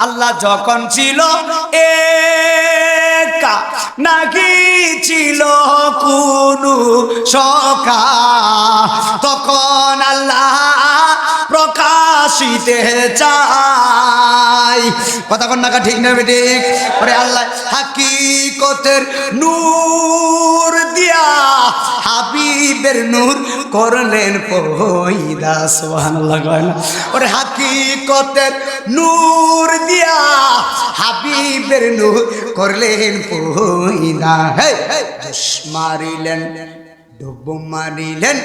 আল্লাহ যখন ছিল একা, নাকি ছিল কোনো সখা, তখন আল্লাহ প্রকাশিতে চাই। কথা কন না ঠিক না ঠিক? ওরে আল্লাহ হাকিকতের নূর দিয়া হাবিবের নূর করলেন পয়দা। সুবহানাল্লাহ কয় না? ওরে হাকিকতের নূর দিয়া হাবিবের নূর করলেন পয়দা। হে জোশ মারিলেন, ডুব মারিলেন,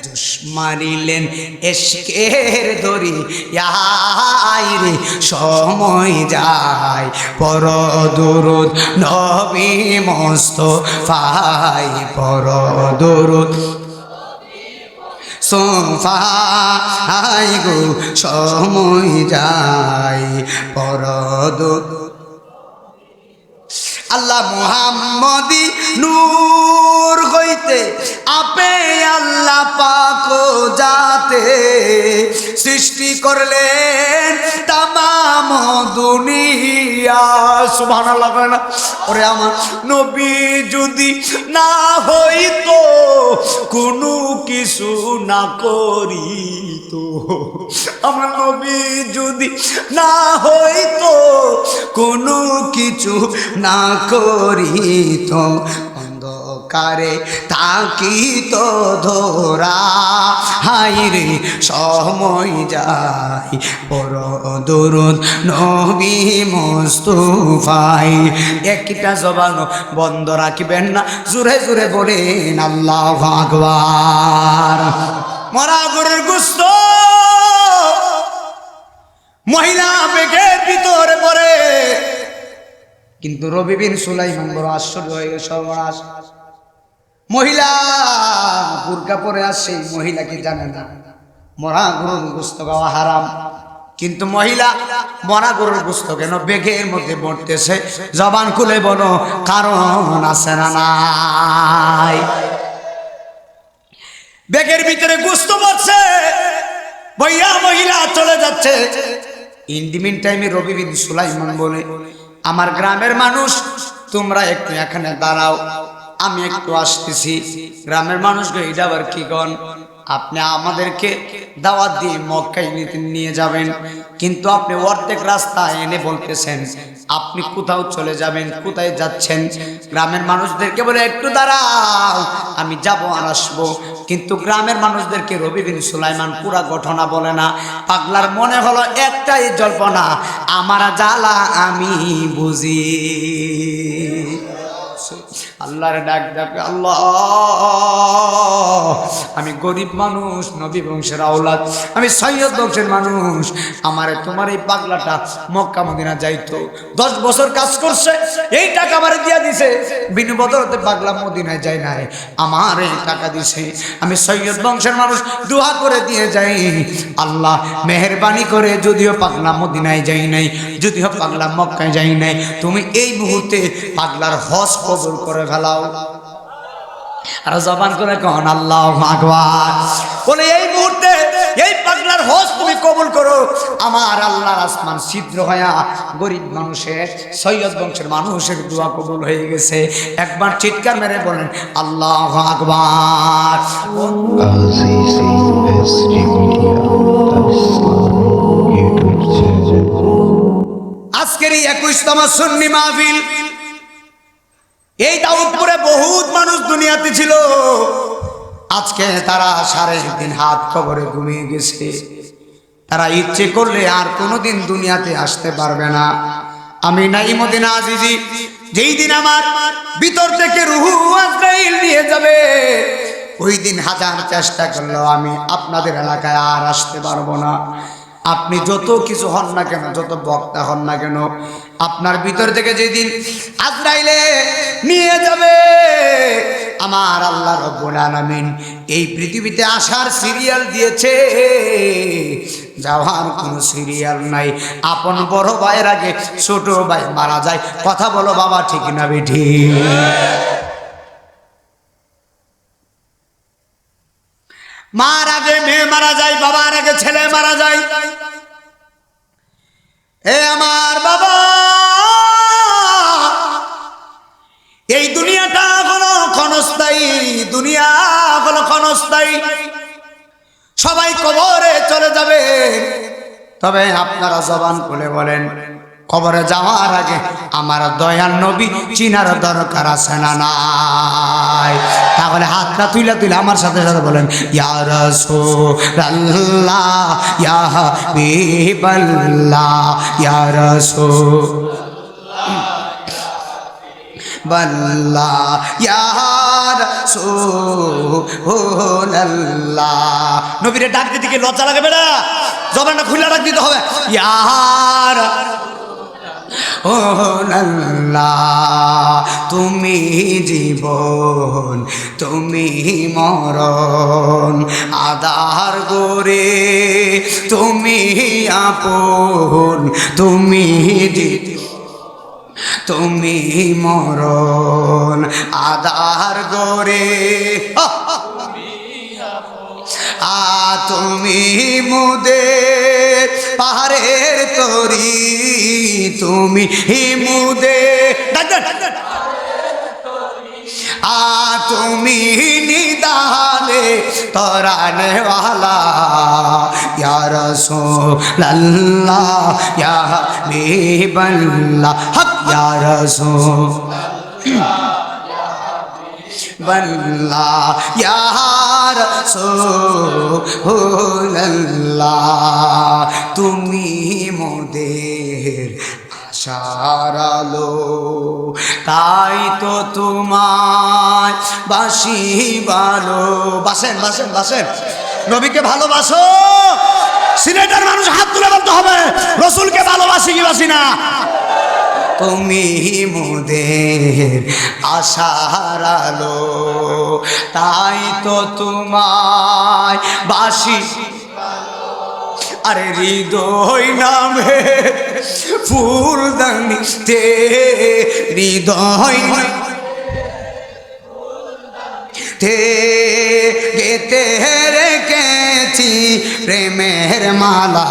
জোশ মারিলেন এশকের দরি রে, সময় যায় পর দুরুদ নবী মুস্তাফায়, পর দুরুদ সোফায় গো, সময় যায় পর দুরুদ। আল্লাহ মুহাম্মদি নূর হইতে আপে আল্লাহ পাক যাতে সৃষ্টি করলেন তামাম দুনিয়া। সুবহানাল্লাহ কয় না? ওরে আমার নবী যদি না হইতো, কোনো কিছু না করিতো, আমার নবী যদি না হইতো, কোনো কিছু না করিত, অন্ধকারে থাকিত ধরা হাইরে, সময় যায় পর দুরুদ নবী মুস্তাফায়। একটা জবান বন্ধ রাখবেন না, জোরে জোরে বলেন আল্লাহু আকবার। মরা গরুর গোশত মহিলা বেগের ভিতরে পড়ে, কিন্তু রবি বিন সুলাইমান বড় আশ্চর্য হয়ে গেল। সর্বনাশ, মহিলা বুরকা পরে আসছে, মহিলা কি জানে না মরা গরুর গোশত খাওয়া হারাম? কিন্তু মহিলা মরা গরুর গোশত কেন বেগের মধ্যে মরতেছে? জবান খুলে বলো, কারণ আছে না নাই? বেগের ভিতরে গোশত মরছে, ভাইয়া মহিলা চলে যাচ্ছে। ইন দি মিন টাইমে রবি বিন সুলাইমান বলে, আমার গ্রামের মানুষ তোমরা একটু এখানে দাঁড়াও, আমি একটু আসতেছি। গ্রামের মানুষকে এটা আবার কি কন? আপনি আমাদেরকে দাওয়াত দিয়ে মক্কায় নিয়ে যাবেন, কিন্তু আপনি অর্ধেক রাস্তা এনে বলতেছেন আপনি কোথাও চলে যাবেন, কোথায় যাচ্ছেন? গ্রামের মানুষদেরকে বলে একটু দাঁড়াও, আমি যাব আর আসবো। কিন্তু গ্রামের মানুষদেরকে রবি বিন সুলাইমান পুরা ঘটনা বলে না। পাগলার মনে হলো একটাই জল্পনা, আমার জ্বালা আমি বুঝি। আল্লাহর ডাক ডাক, আল্লাহ আমি গরিব মানুষ, নবী বংশের আওলাদ, আমি সৈয়দ বংশের মানুষ, আমারে তোমার এই পাগলাটা মক্কা মদিনা যাইতো, 10 বছর কাজ করছে, এই টাকা আমারে দিয়া দিছে, বিনু বদলতে পাগলা মদিনায় যায় নাই, আমার এই টাকা দিছে, আমি সৈয়দ বংশের মানুষ, দোয়া করে দিয়ে যাই আল্লাহ মেহেরবানি করে, যদিও পাগলা মদিনায় যাই নাই, যদিও পাগলা মক্কায় যাই নাই, তুমি এই মুহূর্তে পাগলার হজ কবুল করে ফেলাও। আর জবান করে কন আল্লাহু আকবার। বলে এই মুহূর্তে এই পাগলার হজ তুমি কবুল করো। আমার আল্লাহর আসমান ছিদ্র হয়া গরিব মানুষের, সৈয়দ বংশের মানুষের দোয়া কবুল হয়ে গেছে। একবার চিৎকার মেরে বলেন আল্লাহু আকবার। আজকের এই 21তম সুন্নি মাহফিল, এই দাউদপুরে বহুত মানুষ দুনিয়াতে ছিল, আজকে তারা 3.5 হাত কবরে ঘুমিয়ে গেছে। তারা ইচ্ছে করলে আর কোনোদিন দুনিয়াতে আসতে পারবে না। আমি নাইমুদ্দিন আজিজি, যেই দিন আমার ভিতর থেকে রূহু আজরাইল নিয়ে যাবে, ওই দিন হাজার চেষ্টা করলেও আমি আপনাদের এলাকায় আর আসতে পারবো না। আপনি যত কিছু হন না কেন, যত বক্তা হন না কেন, আপনার ভিতর থেকে যেদিন আজরাইলে নিয়ে যাবে, আমার আল্লাহ রব্বুল আলামিন এই পৃথিবীতে আসার সিরিয়াল দিয়েছে, যাওয়ার কোনো সিরিয়াল নাই। আপন বড় ভাইয়ের আগে ছোট ভাই মারা যায়। কথা বলো বাবা, ঠিক না বেঠি? মার আগে মেয়ে মারা যায়, বাবার আগে ছেলে মারা যায়। এ আমার ক্ষণস্থায়ী, সবাই কবরে চলে যাবে। তবে আপনারা জবান খুলে বলেন, কবরে যাওয়ার আগে আমার দয়ার নবী চিনার দরকার আছে না নাই? তাহলে হাতটা তুইলা তুইলা আমার সাথে সাথে বলেন, ইয়া রাসূলুল্লাহ, ইয়া হাবিবাল্লাহ, ইয়া রাসূলুল্লাহ, ইয়া রাসূলুল্লাহ। নবীরে ডাক দিতে কি লজ্জা লাগে বেটা? জবানটা খুলে ডাক দিতে হবে, ইয়া ও আল্লাহ, তুমি জীবন তুমি মরণ, আধার গোরে তুমি আপন, তুমি তুমি মরণ, আধার গোরে তুমি মুদের পাহাড়ের তরি, তুমি মুদের তুমি নিদানে তরানে ওয়ালা, ইয়া রাসূলুল্লাহ, ইয়া হাবিবাল্লাহ, হক ইয়া রাসূলুল্লাহ, ইয়া রাসূলুল্লাহ। তুমি মোদের আশার আলো, তাই তো তোমায় বাসি ভালো। বাসেন বাসেন বাসেন, নবীকে ভালোবাসো। সিলেটের মানুষ হাত তুলে বলতে হবে, রসুলকে ভালোবাসি কি বাসি না? তুমি মোদের আশার আলো, তাই তো তোমায় বাসি। আরে হৃদয় নামে ফুলদানিতে, হৃদয় তে গেতে রেখেছি প্রেমের মালা,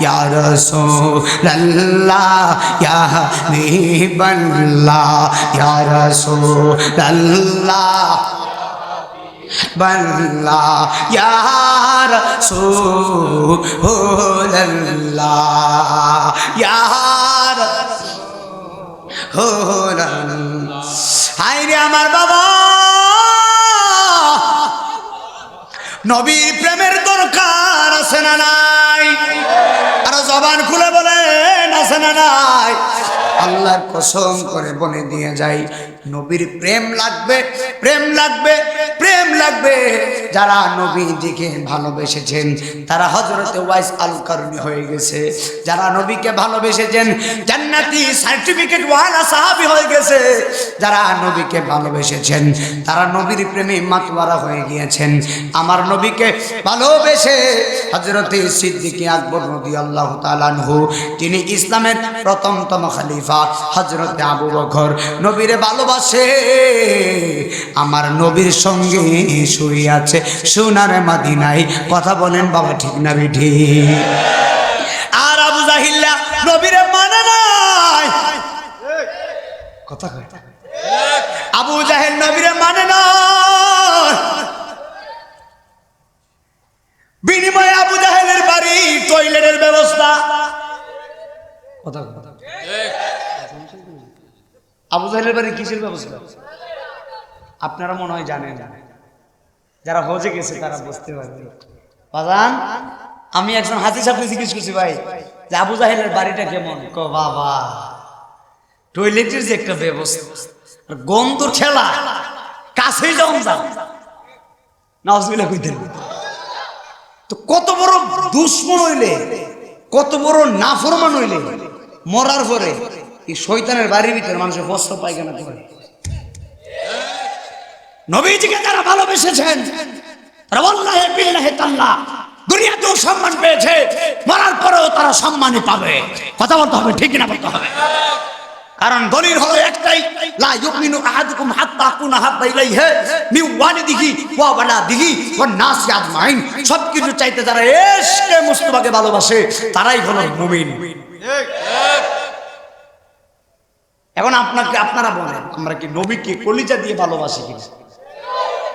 ইয়া রাসূলুল্লাহ, ইয়া হাবিবাল্লাহ, ইয়া রাসূলুল্লাহ, বল্লা, ইয়া রাসূলুল্লাহ, ইয়া রাসূলুল্লাহ। হায় রে আমার বাবা, নবীর প্রেমের দরকার আছে না নাই? আর জবান খুলে বলেন, আছে না নাই? আল্লাহর কসম করে বলে দিয়ে যাই, নবীর প্রেম লাগবে, প্রেম লাগবে, প্রেম লাগবে। যারা নবীজিকে ভালোবেসেছেন তারা হযরতে ওয়াইস আল কারনী হয়ে গেছে। যারা নবীকে ভালোবেসেছেন জান্নাতি সার্টিফিকেট ওয়ালা সাহাবী হয়ে গেছে। যারা নবীকে ভালোবেসেছেন তারা নবীর প্রেমে মাতওয়ারা হয়ে গিয়েছেন। আমার নবীকে ভালোবেসে হযরতে সিদ্দিক আকবর রাদিয়াল্লাহু তাআলা আনহু, তিনি ইসলামের প্রথমতম খলিফা হযরতে আবু বকর, নবীরে ভালোবাসে। আমার নবীর সঙ্গে শুয়ে আছে সোনার মদিনায়। কথা বলেন বাবা, ঠিক না বেঠি? আর আবু জাহিল্লা নবীরে মানে নাই। কথা কয়, আবু জাহেল নবীরে মানে না। বিনিময়ে আবু জাহেলের বাড়ি টয়লেটের ব্যবস্থা। কথা আবু জাহেলের বাড়ি কিসের ব্যবস্থা? আপনারা মনে হয় জানেন, যারা হজে গেছে তারা বুঝতে পারবে। বাজান, আমি একজন হাজি সাহেবকে জিজ্ঞেস করছি, ভাই যে আবু জাহেলের বাড়িটা কেমন? কো বাবা, টয়লেটের যে একটা ব্যবস্থা, গন্ধর ঠেলা, কাছেই যাও নাউজুবিল্লাহ কইতেন। তো কত বড় দুশ্মন হইলে, কত বড় নাফরমান হইলে মরার পরে এই শয়তানের বাড়ির ভিতরে মানুষের বস্ত্র পায়খানা করে। নবীজিকে যারা ভালোবেসেছেন তারা ওয়াল্লাহি বিল্লাহি তাআলা দুনিয়াতেও সম্মান পেয়েছে, মরার পরেও তারা সম্মানই পাবে। কথা বলতে হবে, ঠিক না? বলতে হবে, কারণ দলিল হলো একটাই, লা ইউমিনু আহাদুকুম হাত্তা আকুনা হাব্বা ইলাইহি মিন ওয়ালিদিহি ওয়া ওয়ালাদিহি ওয়ান নাসি আজমাইন। সবকিছু চাইতে যারা ইশকে মুস্তাফাকে ভালোবাসে তারাই হলো মুমিন। এখন আপনারা বলেন, আমরা কি নবীকে কলিজা দিয়ে ভালোবাসি কিনা?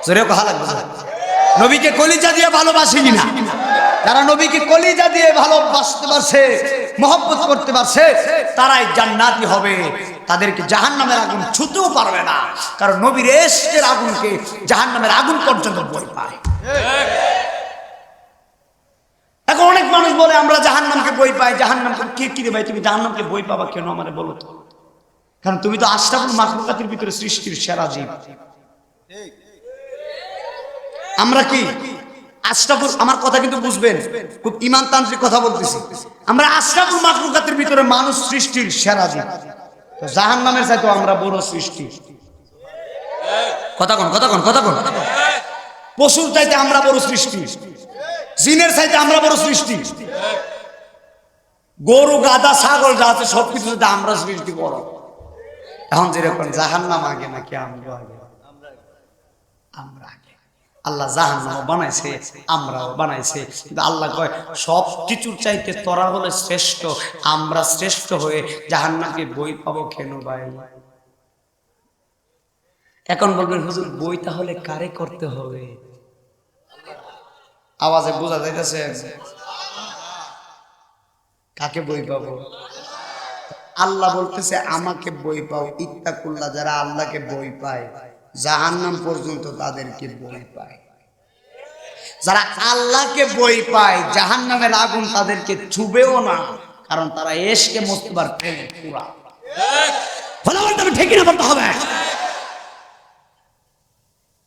জোরে কথা লাগবে। নবীকে কলিজা দিয়ে ভালোবাসেনি না, যারা নবীকে কলিজা দিয়ে ভালোবাসতে পারছে, মহব্বত করতে পারছে, তারাই জান্নাতি হবে। তাদেরকে জাহান্নামের আগুন ছুঁতেও পারবে না, কারণ নবীর ইশকের আগুনকে জাহান্নামের আগুন পর্যন্ত ভয় পায়। এখন অনেক মানুষ বলে আমরা জাহান্নামকে ভয় পাই, জাহান্নামকে কে কি রে ভাই, তুমি জাহান্নামকে ভয় পাবা কেন আমারে বলো তো? কারণ তুমি তো আশরাফুল মাখলুকাতের ভিতরে সৃষ্টির সেরা জীব। আমরা কি আশরাফুল, আমার কথা কিন্তু বুঝবেন, খুব ইমানতান্ত্রিক কথা বলতেছি, আমরা আশরাফুল মাখলুকাতের ভিতরে মানুষ সৃষ্টির সেরা জীব। তো জাহান্নামের চাইতে আমরা বড় সৃষ্টি। কথা কোন কথা কোন কথা কোন। পশুর চাইতে আমরা বড় সৃষ্টি, জিনের চাইতে আমরা বড় সৃষ্টি, গরু গাধা ছাগল যা আছে সবকিছু চাইতে আমরা সৃষ্টি বড়। এখন যেরকম জাহান্নাম আগে নাকি আমরা আগে? আমরা আগে। আল্লাহ জাহান্নাম বানাইছে, আমরাও বানাইছে, কিন্তু আল্লাহ কয় সব কিছুর চাইতে তোরা হলে শ্রেষ্ঠ, আমরা শ্রেষ্ঠ হয়ে জাহান্নামকে বই পাবো কেন ভাই? এখন বলবেন হুজুর বই তাহলে কারে করতে হবে? আওয়াজে বোঝা যাইতেছে কাকে বই পাবো? আল্লাহ বলতেছে আমাকে বই পাও, ইত্তাকুল্লাহ, যারা আল্লাহকে বই পায় জাহান্নাম পর্যন্ত তাদেরকে বই পায়। যারা আল্লাহকে বই পায় জাহান্নামের আগুন তাদেরকে ছুবেও না, কারণ তারা এশকে মুস্তফার প্রেমে পুরা। ভালো বলতে হবে, ঠিক না বলতে হবে।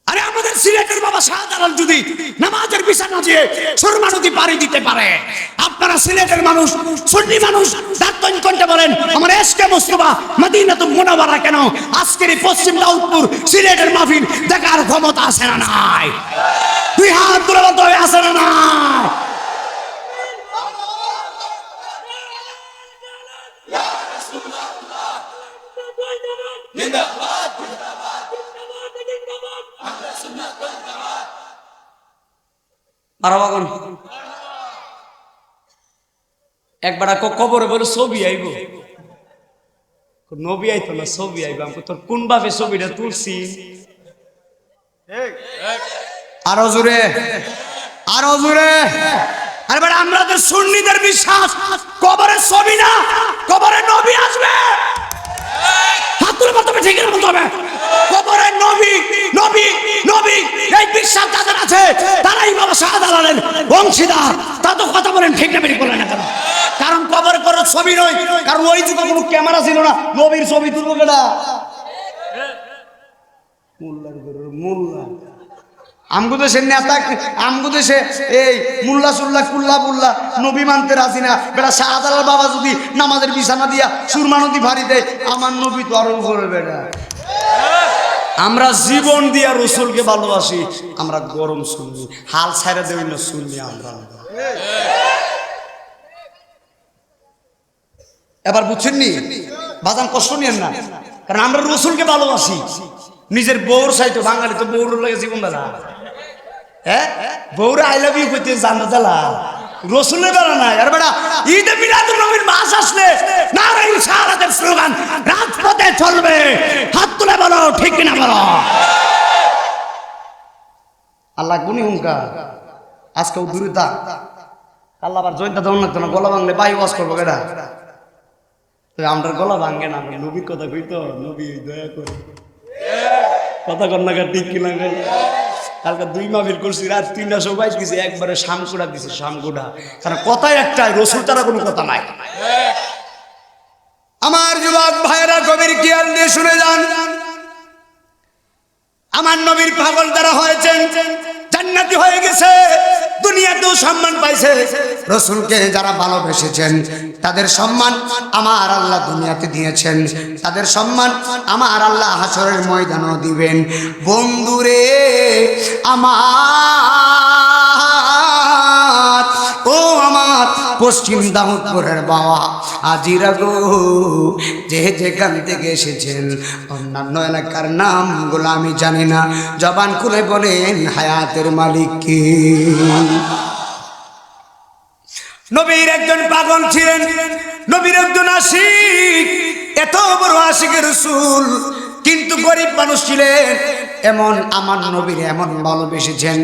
আরে আমাদের সিলেটের বাবা শাহজালাল যদি নামাজের বিছানা দিয়ে সুরমা নদী পাড়ি দিতে পারে, আপনারা সিলেটের মানুষ, সুন্নি মানুষ দাঁতন করতে বলেন আমার এশকে মুস্তফা মদিনাতুল মুনাওয়ারা কেন আজকের এই পশ্চিম দাউদপুর সিলেটের মাহফিল দেখার ক্ষমতা আছে না নাই? দুই হাত তুলে বলতে হবে আছে না নাই? একবার কবরে বলে ছবি আইব, নবী আইতো না ছবি আইব। আমি তোর কোন ভাবে ছবিটা তুলছি? আরো জোরে, আরো জোরে। আরে বেটা আমাদের সুন্নিদের বিশ্বাস কবরের ছবি না, কবরে নবী আসবে। হাত তুলে বলতে হবে, ঠিক না বলতে হবে? কবরের নবী, নবী, নবী, এই বিশ্বাস যাদের আছে তারাই বাবা শাহজালালের বংশীদার। তা তো কথা বলেন, ঠিক না বেরিয়ে বলেন না কেন? কারণ কবরের কোনো ছবি নয়, কারণ ওই যুগে কোনো ক্যামেরা ছিল না, নবীর ছবি তুলবো কেনা? মোল্লার ঘরের মোল্লা আমগো দেশের নেতা, আমগো দেশে এই মুল্লা সুল্লা কুল্লা বুল্লা নবী মানতে রাজি না। বেটা শাহজালাল বাবা যদি নামাজের বিছানা দিয়া সুরমা নদী ভারী দেয়, আমার নবী তো আরো করবে না। আমরা জীবন দিয়া রসুলকে ভালোবাসি, আমরা গরম শুননি, হাল ছাইরা দেই না শুননি আমরা। এবার বুঝছেন নি বাজান, কষ্ট নিয়েন না, কারণ আমরা রসুলকে ভালোবাসি। নিজের বউর চাইতো, বাঙালি তো বউর লাগে জীবন দাদা, হ্যাঁ বউরা আই লাভ ইউ করতে জানা জ্বালা, রসুলের বেলা নাই। আর বেটা ঈদে মিলাদুন নবীর মাস আসলে নারাই সারাতের স্লোগান রাজপথে চলবে। হাত তুলে বলো, ঠিক কিনা বলো? আল্লাহ গুনি হুঙ্কা আজকে দূরে থাক, আল্লাহ আবার জয়ন্তা দেওয়া লাগতো না, গলা ভাঙলে বাই ওয়াজ করবো কেটা? তবে আমার গলা ভাঙে না, নবীর কথা কই তো, নবী দয়া করে কথা কন্যা ঠিক কিনা? কালকে 2 মাহফিল করছি, রাত 3টা সবাই দিয়েছে, একবারে শামকুড়া দিছে, শামকুড়া। কারণ কথাই একটাই, রসুল তারা কোনো কথা নাই। আমার যুবক ভাইরা গভীর খেয়াল দিয়ে শুনে যান, আমার নবীর পাগল যারা হয়েছেন জান্নাতি হয়ে গেছে, দুনিয়াতেও সম্মান পাইছে। রসুলকে যারা ভালোবেসেছেন তাদের সম্মান আমার আল্লাহ দুনিয়াতে দিয়েছেন, তাদের সম্মান আমার আল্লাহ হাসরের ময়দানেও দিবেন। বন্ধুরে আমার, ও আমার পশ্চিম দাউদপুরের বাবা আজিরা গো, যে যেখান থেকে এসেছেন অন্যান্য এলাকার নামগুলো আমি জানি না, জবান খুলে বলেন হায়াতের মালিক কে? নবীর একজন পাগল ছিলেন, নবীর একজন আশিক, এত বড় আশিকের রাসূল, কিন্তু গরিব মানুষ ছিলেন, এমন আমার নবীর এমন ভালোবেসেছেন,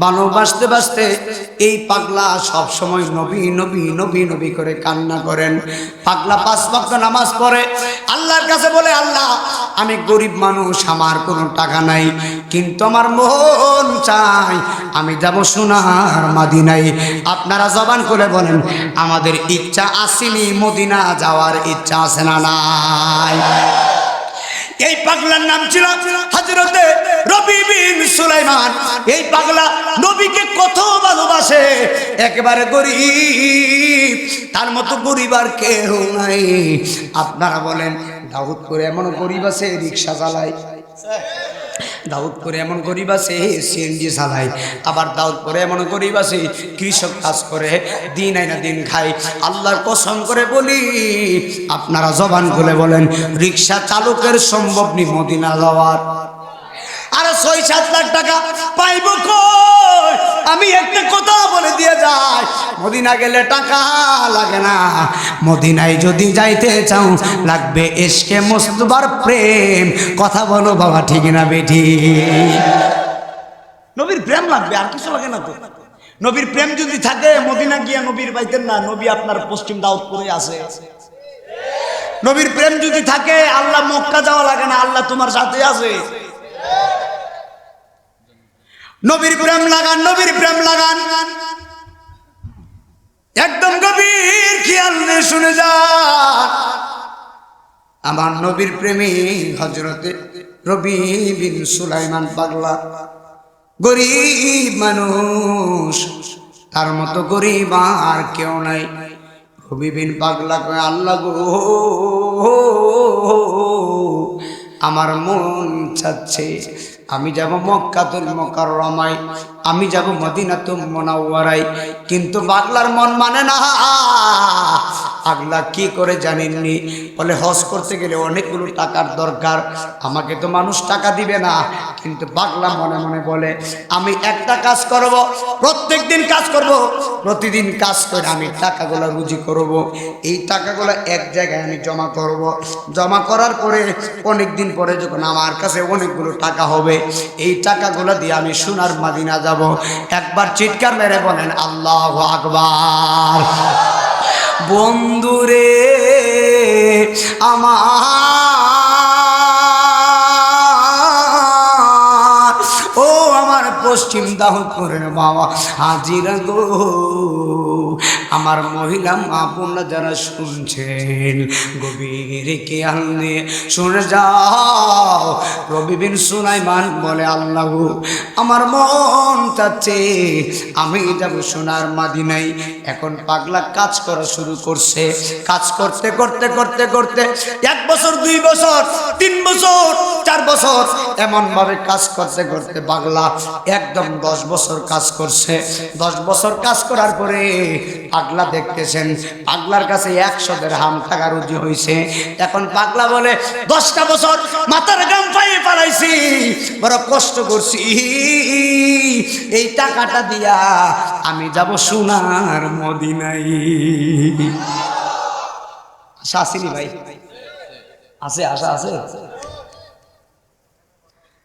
ভালোবাসতে বাসতে এই পাগলা সব সময় নবী নবী নবী নবী করে কান্না করেন। পাগলা 5 ওয়াক্ত নামাজ পড়ে, আল্লাহর কাছে বলে, আল্লাহ আমি গরিব মানুষ, আমার কোনো টাকা নাই, কিন্তু আমার মন চাই আমি যাব সোনার মদিনায়। আপনারা জবান করে বলেন, আমাদের ইচ্ছা আসেনি মদিনা যাওয়ার ইচ্ছা আছে না নাই? এই পাগলার নাম ছিল হযরতে রবি বিন সুলাইমান। এই পাগলা নবীকে কত ভালোবাসে, একেবারে গরিব, তার মতো গরিব আর কেউ নাই। আপনারা বলেন, দাউদপুরে এমন গরিব আছে রিকশা চালায়, দাউদপুরে এমন গরিব আছে সিএনজি চালায়, আবার দাউদপুরে এমন গরিব আছে কৃষক কাজ করে, দিন আইনা দিন খায়। আল্লাহর কসম করে বলি, আপনারা জবান খুলে বলেন, রিকশা চালকের সম্ভব নি মদিনা যাওয়ার? আরে 6-7 লাখ টাকা পাইব কই? আমি একটা কথা বলে দিয়ে যাই, মদিনা গেলে টাকা লাগে না, মদিনায় যদি যাইতে চাও লাগবে ইশকে মুস্তাফার প্রেম। কথা বলো বাবা, ঠিক না বেঠি? নবীর প্রেম লাগবে, আর কিছু লাগে না তো। নবীর প্রেম যদি থাকে মদিনা গিয়া নবীর পাইতেন না, নবী আপনার পশ্চিম দাউদপুরে আছে। নবীর প্রেম যদি থাকে আল্লাহ মক্কা যাওয়া লাগে না, আল্লাহ তোমার সাথে আছে। নবীর প্রেম লাগান, নবীর প্রেম লাগান, একদম গভীর খেয়াল নিয়ে শুনে যান। আমার নবীর প্রেমী হযরতে রবি বিন সুলাইমান পাগলা, গরিব মানুষ, তার মতো গরিব আর কেউ নাই। রবি বিন পাগলা কয়, আল্লাহ গো, আমার মন চাচ্ছে আমি যাব মক্কাতুল মুকাররমায়, আমি যাব মদিনাতুল মুনাওয়ারায়, কিন্তু পাগলার মন মানে না। পাগলা কি করে জানেননি? বলে হজ করতে গেলে অনেকগুলো টাকার দরকার, আমাকে তো মানুষ টাকা দিবে না। কিন্তু পাগলা মনে মনে বলে, আমি একটা কাজ করব, প্রত্যেক দিন কাজ করব, প্রতিদিন কাজ করে আমি টাকাগুলো রুজি করব। এই টাকাগুলো এক জায়গায় আমি জমা করব, জমা করার পরে অনেক দিন পরে যখন আমার কাছে অনেকগুলো টাকা হবে, এই টাকাগুলো দিয়ে আমি সোনার মদিনা যাব। একবার চিৎকার মেরে বলেন আল্লাহু আকবার। বন্ধুরে আমার, ও আমার পশ্চিম দাউদপুরের বাবা হাজিরা গো, আমার মহিলা মা বোনরা যারা শুনছেন, গভীর খেয়াল নিয়ে শুনে যাও। রবি বিন সুলাইমান বলে, আল্লাহ গো, আমার মন চাচ্ছে আমি যাব সোনার মদিনায়। এখন পাগলা কাজ করা শুরু করছে, কাজ করতে করতে করতে করতে 1 বছর 2 বছর 3 বছর 4 বছর এমন ভাবে কাজ করতে করতে পাগলা একদম 10 বছর কাজ করছে। 10 বছর কাজ করার পরে পাগলা দেখতেছেন পাগলার কাছে 100 দিরহাম টাকা রুজি হয়েছে। এখন পাগলা বলে, 10টা বছর মাথার গাম পায়ে পালাইছি, বড় কষ্ট করছি, এই টাকাটা দিয়া আমি যাব সোনার মদিনায়। আশা আসেনি ভাই? আছে, আশা আছে,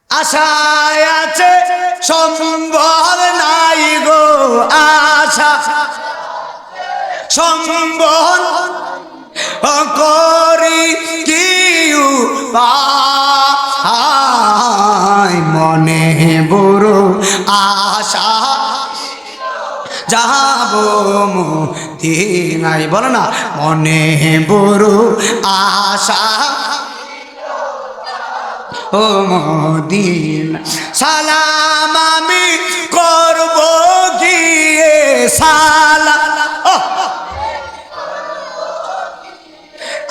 আশায় আছে সম্বল নাই গো, আশা সম্বল করি কি উপায়, মনে বড় আশা যাব মদিনায়। বলো না, মনে বড় আশা ও মদিনা, সালাম আমি করব গিয়ে, সালাম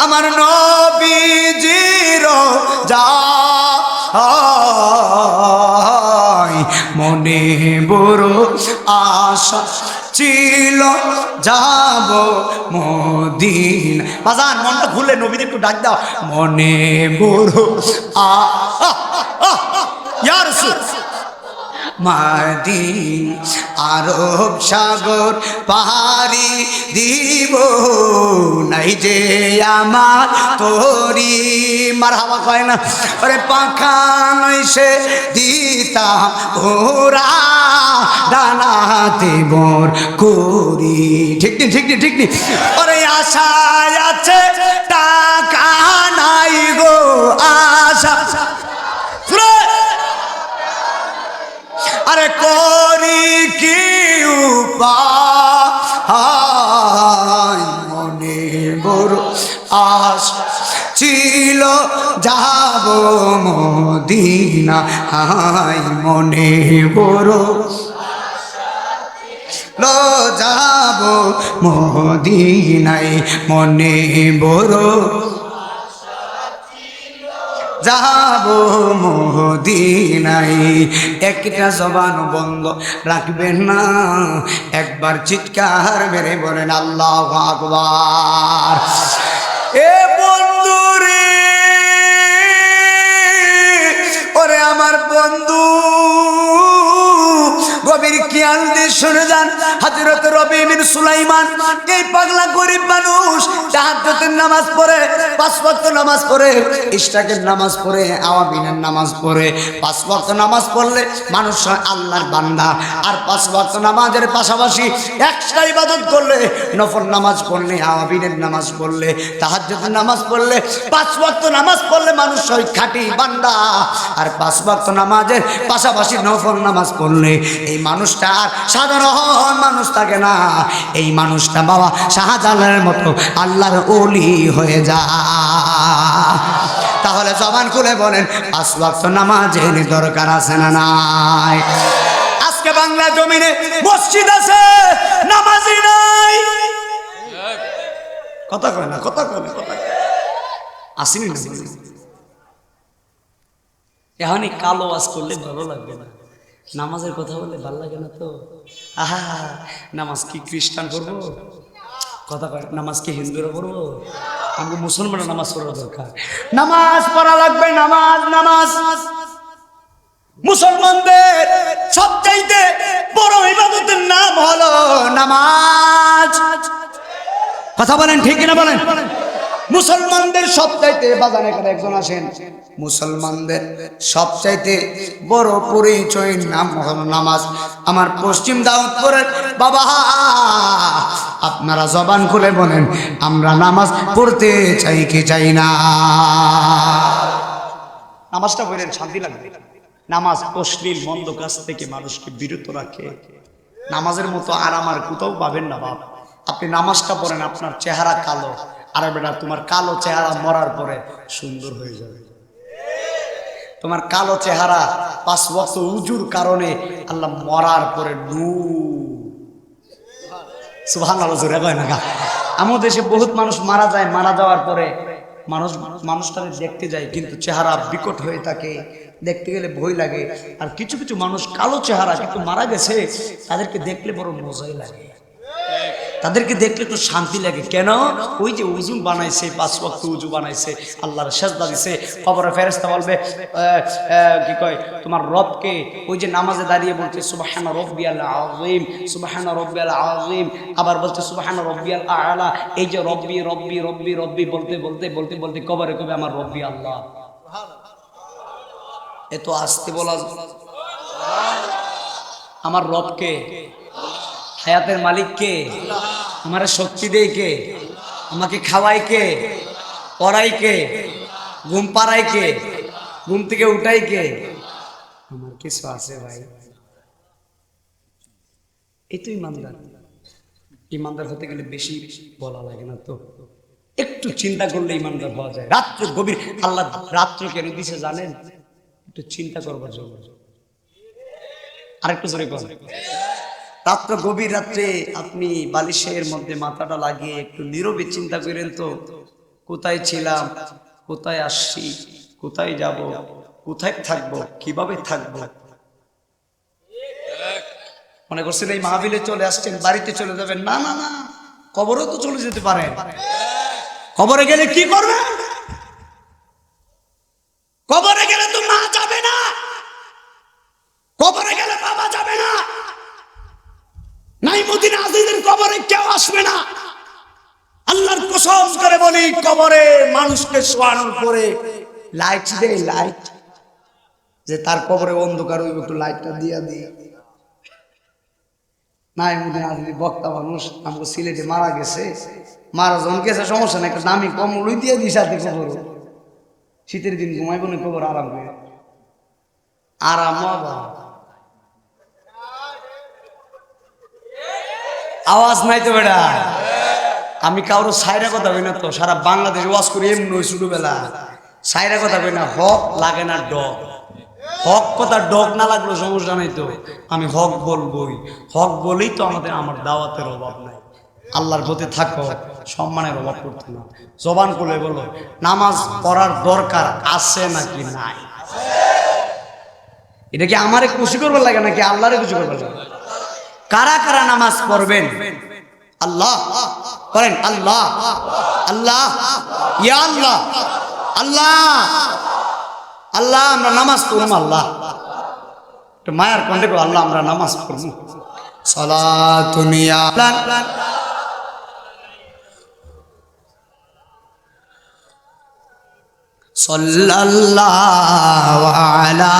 আমার নবীজির যায়, মনে বড় আশা ছিল যাব মদিনা। বাজান মনটা খুলে নবীর একটু ডাক দাও, মনে বড় ইয়া রাসূল মাদিন আরব সাগর পাহাড়ি দিব নাই যে আমার তোরি মারহাবা কয় না ওরে পাখা নইসে দিতাম ওরা ডানাতে বর করি ঠিক নি ঠিক নি ঠিক নি ওরে আশায় আছে টাকা নাই গো আশা আরে করি কি উপায় মনে বড় আশা ছিল যাব মদিনা হাই মনে বড় লো যাব মদিনায় মনে বড় যাব মদিনায় একটা জবান বন্ধ রাখবেন না একবার চিৎকার মেরে বলেন আল্লাহু আকবার এ বন্ধু রে ওরে আমার বন্ধু গভীর খেয়াল দিয়ে শুনে যান হযরত রবি বিন সুলাইমান এই পাগলা গরিব মানুষ তাহাজ্জুদের নামাজ পড়ে 5 ওয়াক্ত নামাজ পড়ে ইশরাকের নামাজ পড়ে আওয়াবিনের নামাজ পড়ে 5 ওয়াক্ত নামাজ পড়লে মানুষ আল্লাহর বান্দা আর 5 ওয়াক্ত নামাজের পাশাপাশি এক্সট্রা ইবাদত করলে নফল নামাজ পড়লে আওয়াবিনের নামাজ পড়লে তাহাজ্জুদের নামাজ পড়লে 5 ওয়াক্ত নামাজ পড়লে মানুষ হয় খাঁটি বান্দা আর 5 ওয়াক্ত নামাজের পাশাপাশি নফল নামাজ পড়লে এই মানুষটা আর সাধারণ মানুষ থাকে না এই মানুষটা বাবা শাহজালালের মতো আল্লাহর ওলি হয়ে যায় তাহলে জবান খুলে বলেন 5 ওয়াক্ত নামাজের দরকার আছে না নাই আজকে বাংলা জমিনে মসজিদ আছে নামাজি নাই কথা কয় না কথা কয় না কথা আসেনি না এখনই কালো ওয়াজ করলে ভালো লাগবে না নামাজের কথা বললে ভালো লাগে না তো আহা নামাজ কি খ্রিস্টান করবো কথা কয় নামাজ কি হিন্দুরা পড়বো আমাকে মুসলমানের নামাজ পড়া দরকার নামাজ পড়া লাগবে নামাজ নামাজ মুসলমানদের সবচাইতে বড় ইবাদতের নাম হলো নামাজ কথা বলেন ঠিক কিনা বলেন মুসলমানদের সবচাইতে বাজানে করে একজন আসেন মুসলমানদের সবচাইতে বড় পরিচয়ের নাম হলো নামাজ আমার পশ্চিম দাউদপুরের বাবা আপনারা জবান খুলে বলেন আমরা নামাজ পড়তে চাই কি চাই না নামাজটা পড়েন শান্তি লাগবে নামাজ অশ্লীল মন্দ কাজ থেকে মানুষকে বিরত রাখে নামাজের মতো আরাম আর কোথাও পাবেন না বাপ আপনি নামাজটা পড়েন আপনার চেহারা কালো আর বেটা তোমার কালো চেহারা মরার পরে সুন্দর হয়ে যাবে তোমার কালো চেহারা 5 ওয়াক্ত উজুর কারণে আল্লাহ মরার পরে সুবহানাল্লাহ জোরে কয় না আমাদের দেশে বহুত মানুষ মারা যায় মারা যাওয়ার পরে মানুষটাকে দেখতে যায় কিন্তু চেহারা বিকট হয়ে থাকে দেখতে গেলে ভয় লাগে আর কিছু কিছু মানুষ কালো চেহারা কিন্তু মারা গেছে তাদেরকে দেখলে বড় মজাই লাগে তাদেরকে দেখলে তো শান্তি লাগে কেন ওই যে উজু বানাইছে 5 ওয়াক্ত উজু বানাইছে আল্লাহর সাজদা দিছে কবরে ফেরেশতা বলবে কি কয় তোমার রবকে ওই যে নামাজে দাঁড়িয়ে বলছে সুবহান রাব্বিয়াল আযীম সুবহান রাব্বিয়াল আযীম আবার বলছে সুবহান রাব্বিয়াল আ'লা এই যে রব্বি রব্বি রব্বি রব্বি বলতে বলতে বলতে বলতে কবরে কবে আমার রব্বি আল্লাহ এত আস্তে বলা আমার রবকে হায়াতের মালিক কে আমার শক্তি দেয় কে আমাকে খাওয়াই কে পড়াই কে ঘুম পাড়াই কে ঘুম থেকে উঠাই কে আমার কিছু আছে ভাই এই তো ইমানদার ইমানদার হতে গেলে বেশি বলা লাগে না তো একটু চিন্তা করলে ইমানদার হওয়া যায় রাত্র গভীর আল্লাহ রাত্র কেন দিছে জানেন একটু চিন্তা করবার জন্য আরেকটু জোরে কর রাত্র গভীর রাত্রে আপনি বালিশের মধ্যে মাথাটা লাগিয়ে একটু নীরবে চিন্তা করেন তো কোথায় ছিলাম কোথায় আসছি কোথায় যাব কোথায় থাকবো কিভাবে থাকবো মনে করছেন এই মাহফিলে চলে আসছেন বাড়িতে চলে যাবেন না না না কবরও তো চলে যেতে পারেন কবরে গেলে কি করবে কবরে গেলে তো মা যাবে না কবরে গেলে কবরে মানুষকে শোয়ানোর পরে লাইট দেয়, লাইট, যে তার কবরে অন্ধকার হইব, একটু লাইটটা দিয়া দিয়ে না। এমনি আসলে বক্তা মানুষ, আমাকে সিলেটে মারা গেছে, মারা যখন গেছে সমস্যা না, একটা দামি কম্বলই দিয়ে দিই সাথে কবর। শীতের দিন ঘুমাইব না, কবর আরাম করে, আরাম। আওয়াজ নাই তো বেটা, আমি কারো সাইরা কথা কই না তো, সারা বাংলাদেশ ওয়াজ করি এমনি ছোটবেলা, সাইরা কথা কই না, হক লাগে না ডগ, হক কথা ডগ না লাগলো সমস্যা নাই তো, আমি হক বলবই, হক বলেই তো আমার দাওয়াতের অভাব নাই। আল্লাহর প্রতি থাকো, সম্মানের অভাব করতে না। জবান খুলে বলো, নামাজ পড়ার দরকার আছে নাকি নাই? এটা কি আমারে খুশি করবার লাগে নাকি আল্লাহরে খুশি করবার লাগে? কারা কারা নামাজ পড়বেন? আল্লাহ করেন, আল্লাহ আল্লাহ, ইয়া আল্লাহ, আল্লাহ আল্লাহ, আমরা নামাজ পড়ব, আল্লাহ মায়ার কণ্ঠে কো, আল্লাহ আমরা নামাজ পড়ব। সালাতুন ইয়া সাল্লাল্লাহু আলা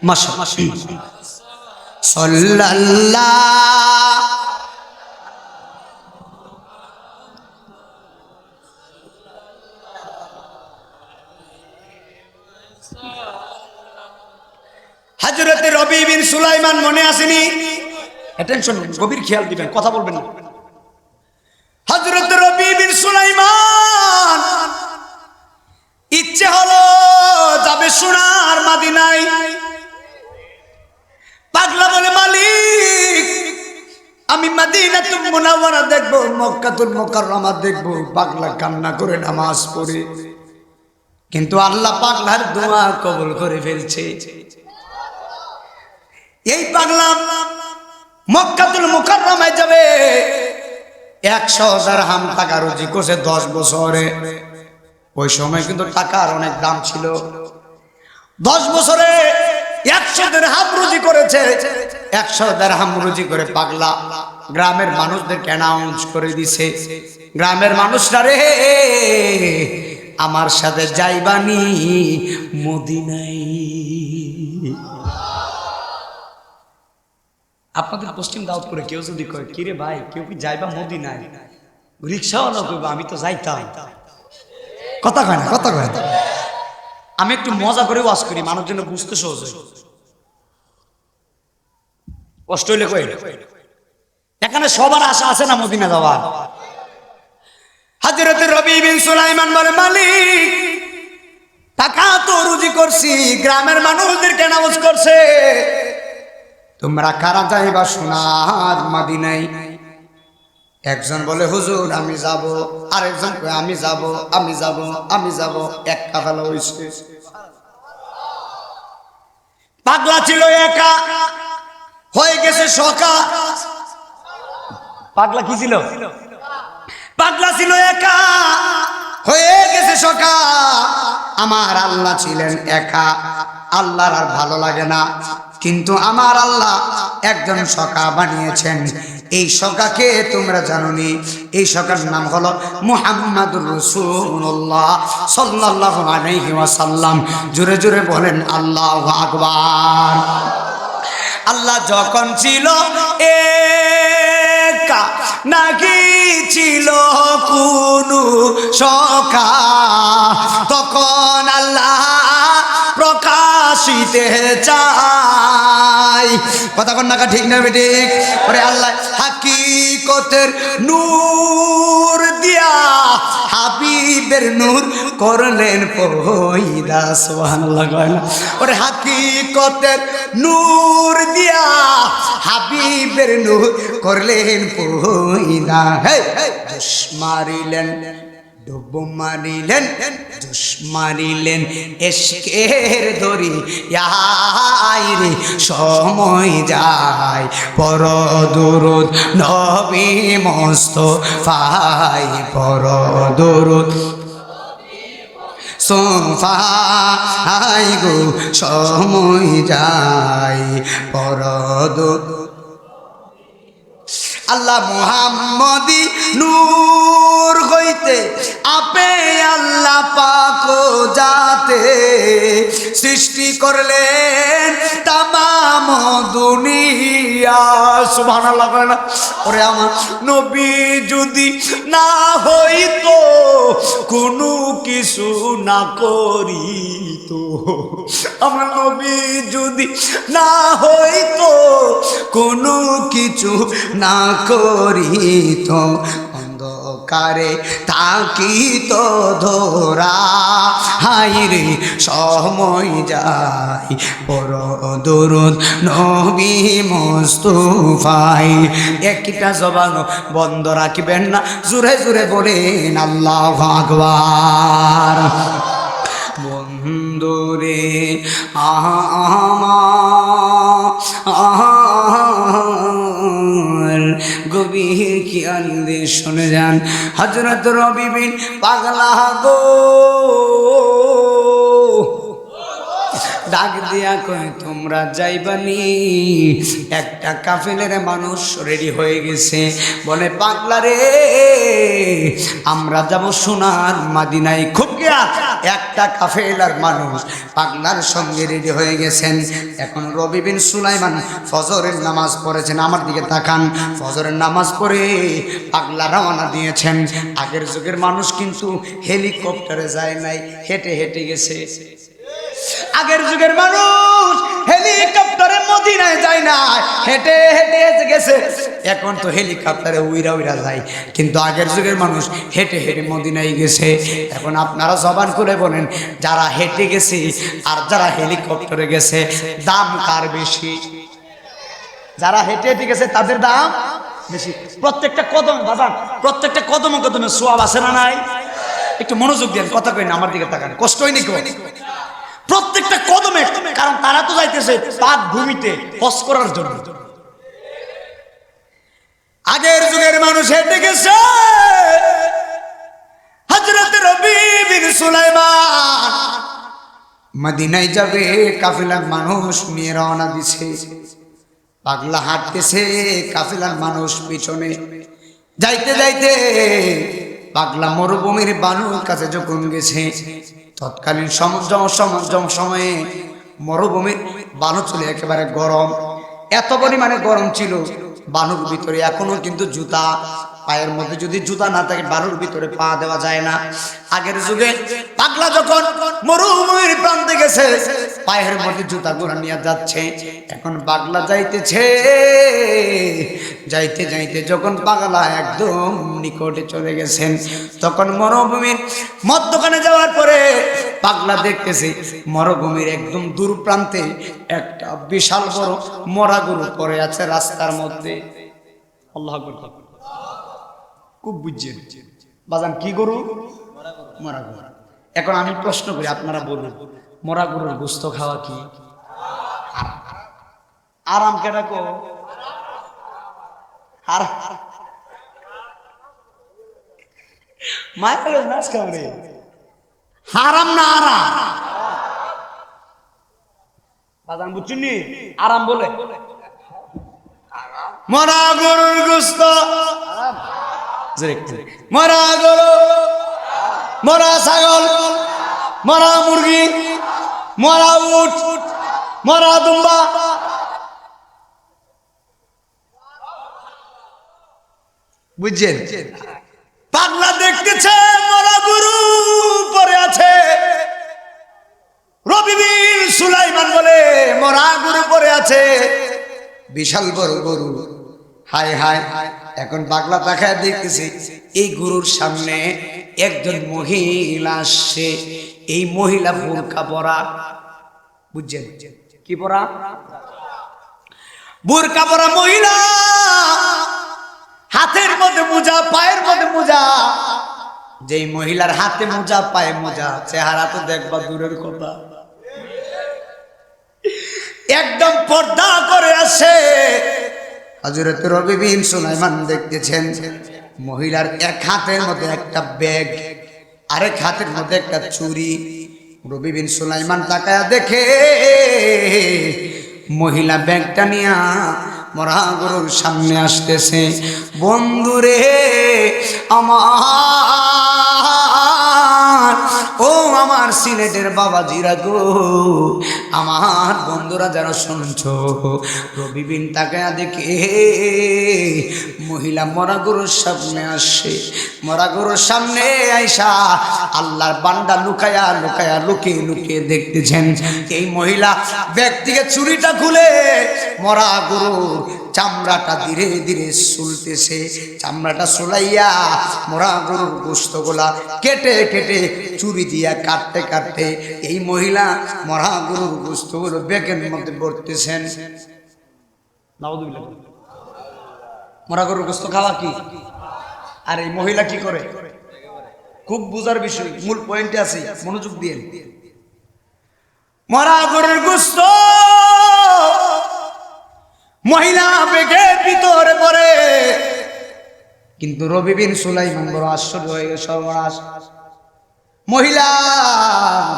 মাশাআল্লাহ সাল্লাল্লাহু হযরত রবি বিন সুলাইমান মনে আসেনি? অ্যাটেনশন, গভীর খেয়াল দিবেন, কথা বলবেন না। হযরত রবি বিন সুলাইমান ইচ্ছে হলো যাবে সোনার মদিনায়। পাগলা বলে, মালিক আমি মদিনাতুল মুনাওয়ারা দেখবো, মক্কাতুল মুকাররমা দেখবো। পাগলা কান্না করে নামাজ পড়ে, কিন্তু আল্লাহ পাগলার দোয়া কবুল করে ফেলছে। এই পাগলা মক্কাতুল মুকাররমায় যাবে, 100 দিরহাম টাকা রুজি করছে 10 বছরে। ওই সময় কিন্তু টাকার অনেক দাম ছিল। 10 বছরে 100 দিরহাম রুজি করেছে। 100 দিরহাম রুজি করে পাগলা গ্রামের মানুষদেরকে অ্যানাউন্স করে দিছে, গ্রামের মানুষরা রে, আমার সাথে যাইবানি মদিনায়। আপনাদের পশ্চিম দাউদপুরে কেউ যদি কয়, কিরে ভাই কেউ কি যাইবা মদিনায়, রিক্সাওয়ালা কইবা আমি তো যাইতাম। কথা কয় না, কথা কয় না। আমি একটু মজা করে ওয়াজ করি, মানুষ যেন বুঝতে সহজ হয়। কষ্ট হইলে কই, এখানে সবার আশা আছে না মদিনা যাওয়ার? হযরত রবি বিন সুলাইমান বলে, মালিক টাকা তো রুজি করছি, গ্রামের মানুষদেরকে নামাজ করছে, তোমরা কারা যাইবা সোনার মদিনায়? একজন বলে, হুজুর আমি যাব, আরেকজন কয় আমি যাব, আমি যাব, আমি যাব। একটা ভালো হইছে। পাগলা ছিল একা, হয়ে গেছে সকা। পাগলা কি ছিল? পাগলা ছিল একা, হয়ে গেছে সকা। আমার আল্লাহ ছিলেন একা, আল্লাহর আর ভালো লাগে না, কিন্তু আমার আল্লাহ একজন সকা বানিয়েছেন। এই সকাকে তোমরা জানোনি? এই সকার নাম হলো মুহাম্মাদুর রাসূলুল্লাহ সাল্লাল্লাহু আলাইহি ওয়াসাল্লাম। জোরে জোরে বলেন আল্লাহু আকবার। আল্লাহ যখন ছিল একা, নাকি ছিল কোনো সকা, তখন আল্লাহ প্রকাশিতে চাই। কথা কন না, ঠিক না বেঠিক? ওরে আল্লাহ হাকিকতের নূর দিয়া হাবিবের নূর করলেন পয়দা। সুবহানাল্লাহ। কয় না? ওরে হাকিকতের নূর দিয়া হাবিবের নূর করলেন পয়দা। হে জোশ মারিলেন, ডুব মারিলেন, জোশ মারিলেন এশকের দরি রে, সময় যায় পর দুরুদ নবী মুস্তাফায়, পর দুরুদ সোফাই গো, সময় যায় পর দুরুদ। আল্লাহ মুহাম্মদি নূর হইতে আপে আল্লাহ পাক যাতে সৃষ্টি করলেন তামাম দুনিয়া। সুবহানাল্লাহ বলেন না? ওরে আমার নবী যদি না হইতো কোনো কিছু না করিতো, আমার নবী যদি না হইতো কোনো কিছু না করিতো, অন্ধকারে থাকিত ধরা হাইরে সময় যায় বড় দরুদ নবী মুস্তাফাই। একটা জবান বন্ধ রাখবেন না, জোরে জোরে বলেন আল্লাহু আকবার। বন্ধুরে আমার গভীর খেয়াল দিয়ে শুনে যান, হযরত রবি বিন পাগলা গো ডাক দিয়া কয় তোমরা যাইবানি? একটা কাফেলের মানুষ রেডি হয়ে গেছে, বলে পাগলা রে আমরা যাব সোনার মদিনায়। খুব গিয়া একটা কাফেলার মানুষ পাগলার সঙ্গে রেডি হয়ে গেছেন। এখন রবি বিন সুলাইমান ফজরের নামাজ পড়েছেন, আমার দিকে তাকান, ফজরের নামাজ পড়ে পাগলা রওনা দিয়েছেন। আগের যুগের মানুষ কিন্তু হেলিকপ্টারে যায় নাই, হেঁটে হেঁটে গেছে। আগের যুগের মানুষ হেলিকপ্টারে মদিনায় যায় না, হেঁটে হেঁটে গেছে। এখন তো হেলিকপ্টারে উইরা উইরা যায়, কিন্তু আগের যুগের মানুষ হেঁটে হেঁটে মদিনায় গেছে। এখন আপনারা জবান করে বলেন, যারা হেঁটে গেছে আর যারা হেলিকপ্টারে গেছে দাম কার বেশি? যারা হেঁটে হেঁটে গেছে তাদের দাম বেশি। প্রত্যেকটা কদম বাজান, প্রত্যেকটা কদমে কদমে সোয়াব আছে না নাই? একটু মনোযোগ দেন, কথা কই না, আমার দিকে তাকান, কষ্ট হয়নি কেউ? প্রত্যেকটা কদমে, কারণ তারা তো যাইতেছে পাক ভূমিতে হজ করার জন্য। আগের যুগের মানুষ হেঁটে গেছে, হযরত রবি বিন সুলাইমান মদিনায় যাবে, কাফেলার মানুষ নিয়ে রওনা দিছে। পাগলা হাঁটতেছে, কাফেলার মানুষ পিছনে। যাইতে যাইতে পাগলা মরুভূমির বালুর কাছে যখন গেছে, তৎকালীন সময়ে মরুভূমির বালু ছিল একেবারে গরম, এত পরিমাণে গরম ছিল বালুর ভিতরে। এখনো কিন্তু জুতা, পায়ের মধ্যে যদি জুতা না থাকে বালুর ভিতরে পা দেওয়া যায় না। আগের যুগে পাগলা যখন মরুভূমির প্রান্তে গেছে, পায়ের মধ্যে জুতা গোড়া নিয়ে যাচ্ছে। এখন পাগলা যাইতেছে, যাইতে যাইতে যখন পাগলা একদম নিকটে চলে গেছেন, তখন মরুভূমির মধ্যখানে যাওয়ার পরে পাগলা দেখতেছে মরুভূমির একদম দূর প্রান্তে একটা বিশাল বড় মরা গরু পড়ে আছে রাস্তার মধ্যে। আল্লাহু আকবার। খুব বুঝছেন বাজান, কি গরু? মরা গরু। এখন আমি প্রশ্ন করি, আপনারা বলুন, মরা গরুর গোশত খাওয়া কি আরাম? কেটা কো আর মায়ের নাচ খাওয়া হারাম না আরাম? বাজান বুঝছেন নি? আরাম বলে মরা গরুর গোশত, মরা গরু, মরা ছাগল, মরা মুরগি, মরা উট, মরা দুম্বা, বুঝছেন? পাগলা দেখতেছে মরা গরু পড়ে আছে। রবি বিন সুলাইমান বলে মরা গরু পড়ে আছে, বিশাল বড় গরু। হায় হায়। এখন পাগলা তাকায় দেখতেছে এই গরুর সামনে একজন মহিলা আসছে। এই মহিলা বোরকা পরা, বুঝছেন কি পরা? বোরকা পরা মহিলা, হাতের মধ্যে মোজা, পায়ের মধ্যে মোজা। যেই মহিলার হাতে মোজা, পায়ে মোজা, চেহারা তো দেখবা দূরের কথা, একদম পর্দা করে আসে। হযরত রবি বিন সুলাইমান দেখতেছেন মহিলার এক হাতের মধ্যে একটা ব্যাগ, আরেক হাতের মধ্যে একটা চুরি। রবি বিন সুলাইমান তাকায়া দেখে মহিলা ব্যাগটা নিয়া মরা গরুর সামনে আসতেছে। বন্ধুরে আমার, ও আমার সিলেটের বাবাজিরা গো, আমার বন্ধুরা যারা শুনছো, রবিবিন তাকায়া দেখে মহিলা মরা গরুর সামনে আসে। মরা গরুর সামনে আইসা আল্লাহর বান্দা লুকায়া লুকায়া লুকিয়ে লুকিয়ে দেখতেছেন। এই মহিলা ব্যক্তিকে চুরিটা খুলে মরা গরুর চামড়াটা ধীরে ধীরে সুলতেছে। চামড়াটা সুলাইয়া মরা গরুর গোশতগুলা কেটে কেটে চুরি দিয়া কাটতে কাটতে এই মহিলা মরা গরুর গোশতগুলো ব্যাগের মধ্যে ভরতেছেন। মরা গরুর গোশত খাওয়া কি? আর এই মহিলা কি করে? খুব বুঝার বিষয়, মূল পয়েন্টে আছে, মনোযোগ দিয়ে। মরা গরুর গোশত মহিলা ব্যাগের ভিতরে পড়ে। কিন্তু রবি বিন সুলাইমান বড় আশ্চর্য হয়ে গেল, সর্বনাশ, মহিলা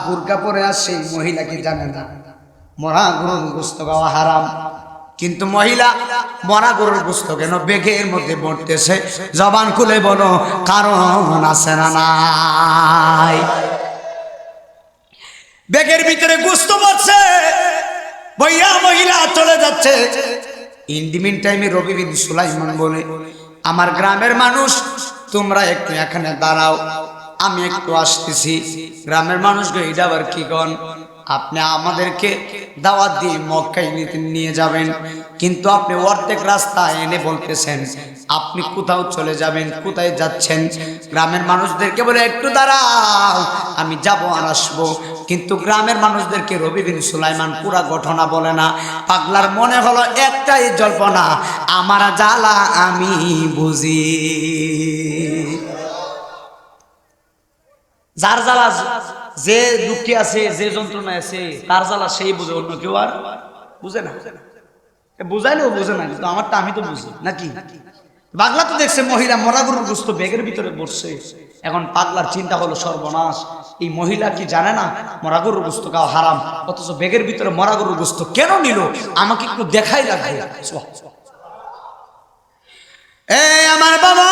বুরকা পরে আসছে, মহিলা কি জানে না মরা গরুর গোশত খাওয়া হারাম? কিন্তু মহিলা মরা গরুর গোশত কেন ব্যাগের মধ্যে ভরতেছে? জবান খুলে বলো, কারণ আছে না নাই? ব্যাগের ভিতরে গোশত ভরছে, বইয়া মহিলা চলে যাচ্ছে। ইন দি মিন টাইমে রবি বিন সুলাইমান বলে, আমার গ্রামের মানুষ তোমরা একটু এখানে দাঁড়াও, আমি একটু আসতেছি। গ্রামের মানুষকে এটা আবার কি কন? আপনি আমাদেরকে দাওয়াত দিয়ে মক্কায় নিয়ে যাবেন, কিন্তু আপনি অর্ধেক রাস্তা এনে বলতেছেন আপনি কোথাও চলে যাবেন, কোথায় যাচ্ছেন? গ্রামের মানুষদেরকে বলে একটু দাঁড়াও, আমি যাবো আর আসবো। কিন্তু গ্রামের মানুষদেরকে রবি বিন সুলাইমান পুরা ঘটনা বলে না। পাগলার মনে হলো একটাই জল্পনা, আমার জ্বালা আমি বুঝি। যার জ্বালা, যে দুঃখে আছে, যে যন্ত্রণায় আছে, তার জ্বালা সেই বুঝে, অন্য কেউ আর বুঝে না। বুঝাইলেও বুঝে না, কিন্তু আমারটা আমি তো বুঝি নাকি? পাগলা তো দেখছে মহিলা মরা গরুর গোশত ব্যাগের ভিতরে বসছে। এখন পাগলার চিন্তা হলো, সর্বনাশ, এই মহিলা কি জানে না মরা গরুর গোশত খাওয়া হারাম, অথচ ব্যাগের ভিতরে মরা গরুর গোশত কেন নিল? আমাকে একটু দেখাই লাগবে। আমার বাবা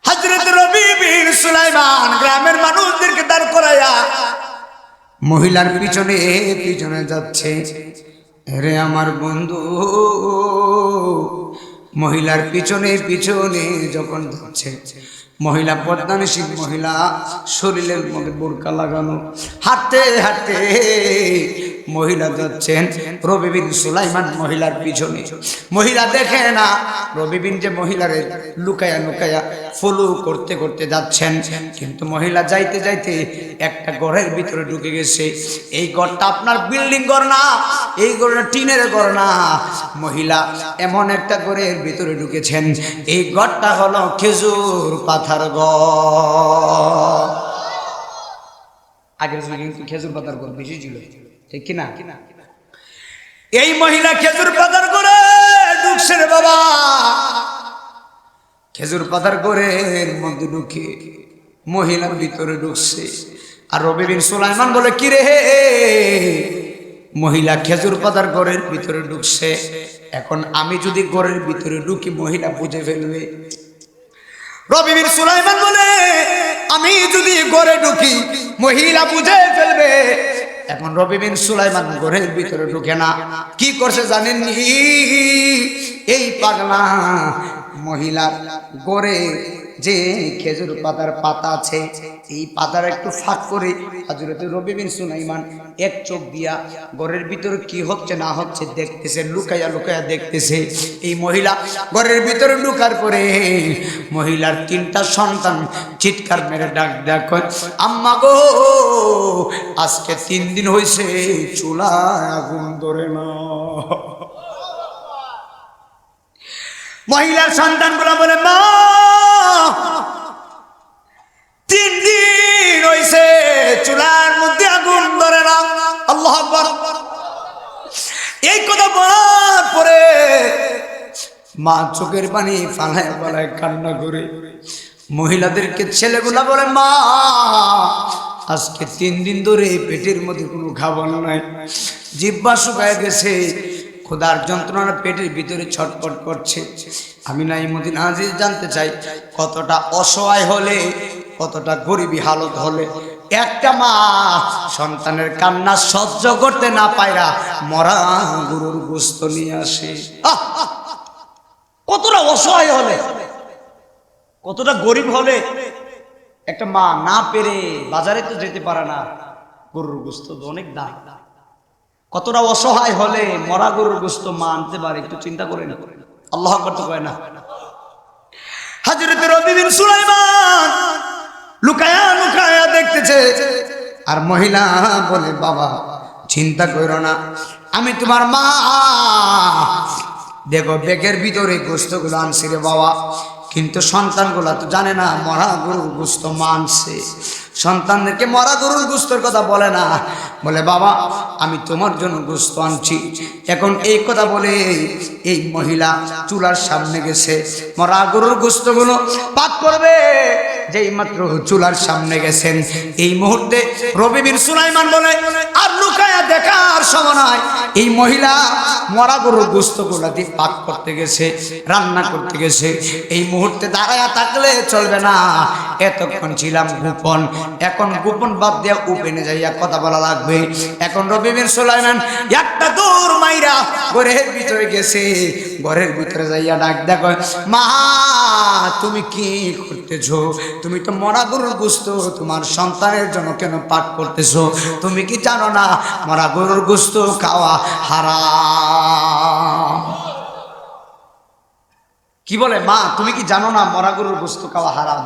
হযরত রবি বিন সুলাইমান গ্রামের মানুষদেরকে দাঁড় করাইয়া মহিলার পিছনে পিছনে যাচ্ছে। রে আমার বন্ধু, মহিলার পিছনে পিছনে যখন যাচ্ছে, মহিলা পর্দানিশীল মহিলা, শরীরের মধ্যে বোরকা লাগানো, হাঁটতে হাঁটতে মহিলা যাচ্ছেন রবি বিন সুলাইমান মহিলার পিছনে। মহিলা দেখে না রবি বিন যে মহিলারে লুকায়া লুকায়া ফলো করতে করতে যাচ্ছেন। কিন্তু মহিলা যাইতে যাইতে একটা ঘরের ভিতরে ঢুকে গেছে। এই ঘরটা আপনার বিল্ডিং ঘর না, এই ঘরটা টিনের ঘর না। মহিলা এমন একটা ঘরের ভিতরে ঢুকেছেন, এই ঘরটা হলো খেজুর পাতার ঘর। আগের যুগে কিন্তু খেজুর পাতার ঘর বেশি ছিল, ঠিক কিনা? এই মহিলা খেজুর পাতার ঘরে ঢুকছে রে বাবা। খেজুর পাতার ঘরের মধ্যে ঢুকে মহিলা ভিতরে ঢুকছে। আর রবি বিন সুলাইমান বলে, কি রে, মহিলা খেজুর পাতার ঘরের ভিতরে ঢুকছে, এখন আমি যদি ঘরের ভিতরে ঢুকি মহিলা বুঝে ফেলবে। রবি বিন সুলাইমান বলে, আমি যদি ঘরে ঢুকি মহিলা বুঝে ফেলবে। এখন রবি বিন সুলাইমান ঘরের ভিতরে ঢুকে না, কি করছে জানেননি? এই পাগলা মহিলার ঘরে যে খেজুর পাতার পাতা আছে, এই পাতার একটু ফাঁক করে হযরত রবি বিন সুলাইমান এক চোখ দিয়া ঘরের ভিতরে কি হচ্ছে না হচ্ছে দেখতেছে, লুকাইয়া লুকাইয়া দেখতেছে। এই মহিলা ঘরের ভিতরে ঢুকার পরে মহিলার তিনটা সন্তান চিৎকার মেরে ডাক ডাক, আম্মা গো, আজকে 3 দিন হয়েছে চুলায় আগুন ধরে না। মহিলার সন্তানগুলো বলে, মা 3 দিন হয়েছে চুলার মধ্যে আগুন ধরে না। আল্লাহু আকবার। এই কথা বলার পরে মা চোখের পানি ফালায় ফালায় কান্না করে মহিলাদেরকে ছেলেগুলা বলে, মা আজকে 3 দিন ধরে পেটের মধ্যে কোনো খাবার নাই, জিহ্বা শুকায় গেছে, ক্ষুধার যন্ত্রণা পেটের ভিতরে ছটফট করছে। আমি নাই মদিনা আজিজ জানতে চাই কতটা অসহায় হলে, কতটা গরিবী হালত হলে একটা মা সন্তানের কান্না সহ্য করতে না পায়রা মরা গরুর গোশত নিয়ে আসে। কতটা অসহায় হলে, কতটা গরিব হলে একটা মা না পেরে বাজারে তো যেতে পারে না, গরুর গোশত অনেক দাম। কতটা অসহায় হলে মরা গরুর গোশত মা আনতে পারে, একটু চিন্তা করে না। আল্লাহ আকবার তো কয় না। হযরত রবি বিন সুলাইমান লুকায়া লুকায়া দেখতেছে, আর মহিলা বলে বাবা চিন্তা করো না, আমি তোমার মা। দেখো ব্যাগের ভিতরে গোশতগুলো আনছি রে বাবা, কিন্তু সন্তানগুলা তো জানে না মরা গরুর গোশত মা আনছে। সন্তানদেরকে মরা গরুর গোশতের কথা বলে না, বলে বাবা আমি তোমার জন্য গোশত আনছি। এখন এই কথা বলে এই মহিলা চুলার সামনে গেছে, মরা গরুর গোশতগুলো পাক করবে। যেই মাত্র চুলার সামনে গেছেন, এই মুহূর্তে রবি বিন সুলাইমান বলে আর লুকায়া দেখার সময় নাই। এই মহিলা মরা গরুর গোশতগুলো দিয়ে পাক করতে গেছে, রান্না করতে গেছে। এই মুহূর্তে দাঁড়ায়া থাকলে চলবে না, এতক্ষণ ছিলাম গোপন, এখন গোপন বাদ দিয়া ওপেনে যাইয়া কথা বলা লাগবে। এখন রবি বিন সুলাইমান একটা দৌড় মাইরা ঘরের ভিতরে গেছে, ঘরের ভিতরে যাইয়া ডাক দেখো মা তুমি কি করতেছো? তুমি তো মরা গরুর গোশত তোমার সন্তানের জন্য কেন পাক করতেছো? তুমি কি জানো না মরা গরুর গোশত খাওয়া হারাম? কি বলে মা তুমি কি জানো না মরা গরুর গোশত খাওয়া হারাম?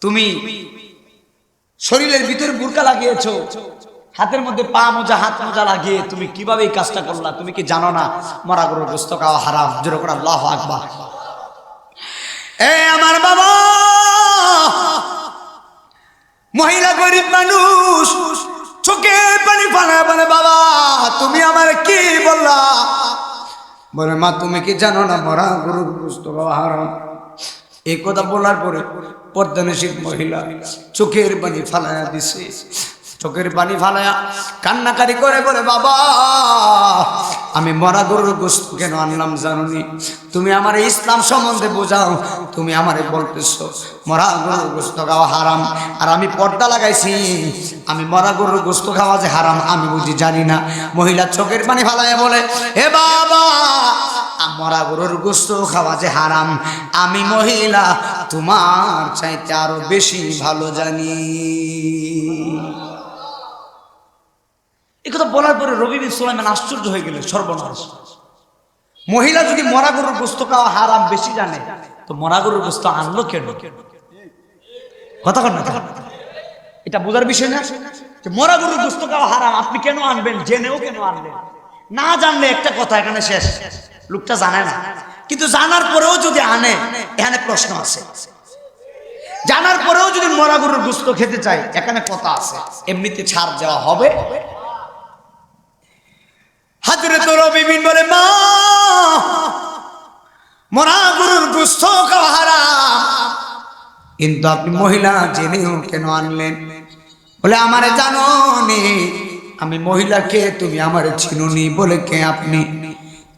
তুমি শরীরের ভিতরে বুরকা লাগিয়েছো, হাতের মধ্যে পা মোজা হাত মোজা লাগিয়ে তুমি কিভাবে এই কাজটা করলা? তুমি কি জানো না মরা গরুর গোশত খাওয়া হারাম? জোরে করে আল্লাহু আকবার। এ আমার বাবা, মহিলা গরিব মানুষ, চোখে পানি ফালায় বলে বাবা তুমি আমার কি বললা? বলে মা তুমি কি জানো না মরা গরুর গোশত খাওয়া হারাম? এই কথা বলার পরে পর্দানসীন মহিলা চোখের পানি ফালায়া দিছে। চোখের পানি ফালায়া কান্নাকারি করে বলে বাবা আমি মরা গরুর গোশত কেন আনলাম জানোনি? তুমি আমার ইসলাম সম্বন্ধে বোঝাও, তুমি আমারে বলতেছো মরা গরুর গোশত খাওয়া হারাম, আর আমি পর্দা লাগাইছি, আমি মরা গরুর গোশত খাওয়া যে হারাম আমি বুঝি জানি না। মহিলা চোখের পানি ফালায়া বলে হে বাবা মরা গরুর গোশত খাওয়া যে হারাম আমি মহিলা তোমার চাইতে আরো বেশি ভালো জানি। এই কথা বলার পরে রবি বিন সুলাইমান আশ্চর্য হয়ে গেলেন, সর্বনাশ, মহিলা যদি মরা গরুর গোশত খাওয়া হারাম বেশি জানে তো মরা গরুর গোশত আনলো কেন? কথা কন না, এটা বোঝার বিষয় না যে মরা গরুর গোশত খাওয়া হারাম আপনি কেন আনবেন, জেনেও কেন আনলেন? না জানলে একটা কথা এখানে শেষ, লোকটা জানে না, কিন্তু জানার পরেও যদি আনে এখানে প্রশ্ন আছে। জানার পরেও যদি মরা গরুর গোশত খেতে চাই এখানে কথা আছে, এমনিতে ছাড় দেওয়া হবে? হযরত রবি বিন বলে মা মরা গরুর গোশত খাওয়া হারাম, কিন্তু আপনি মহিলা জেনেও কেন আনলেন? বলে আমারে জানোনি, আমি মহিলাকে, তুমি আমারে চিনুনি, বলে কে আপনি?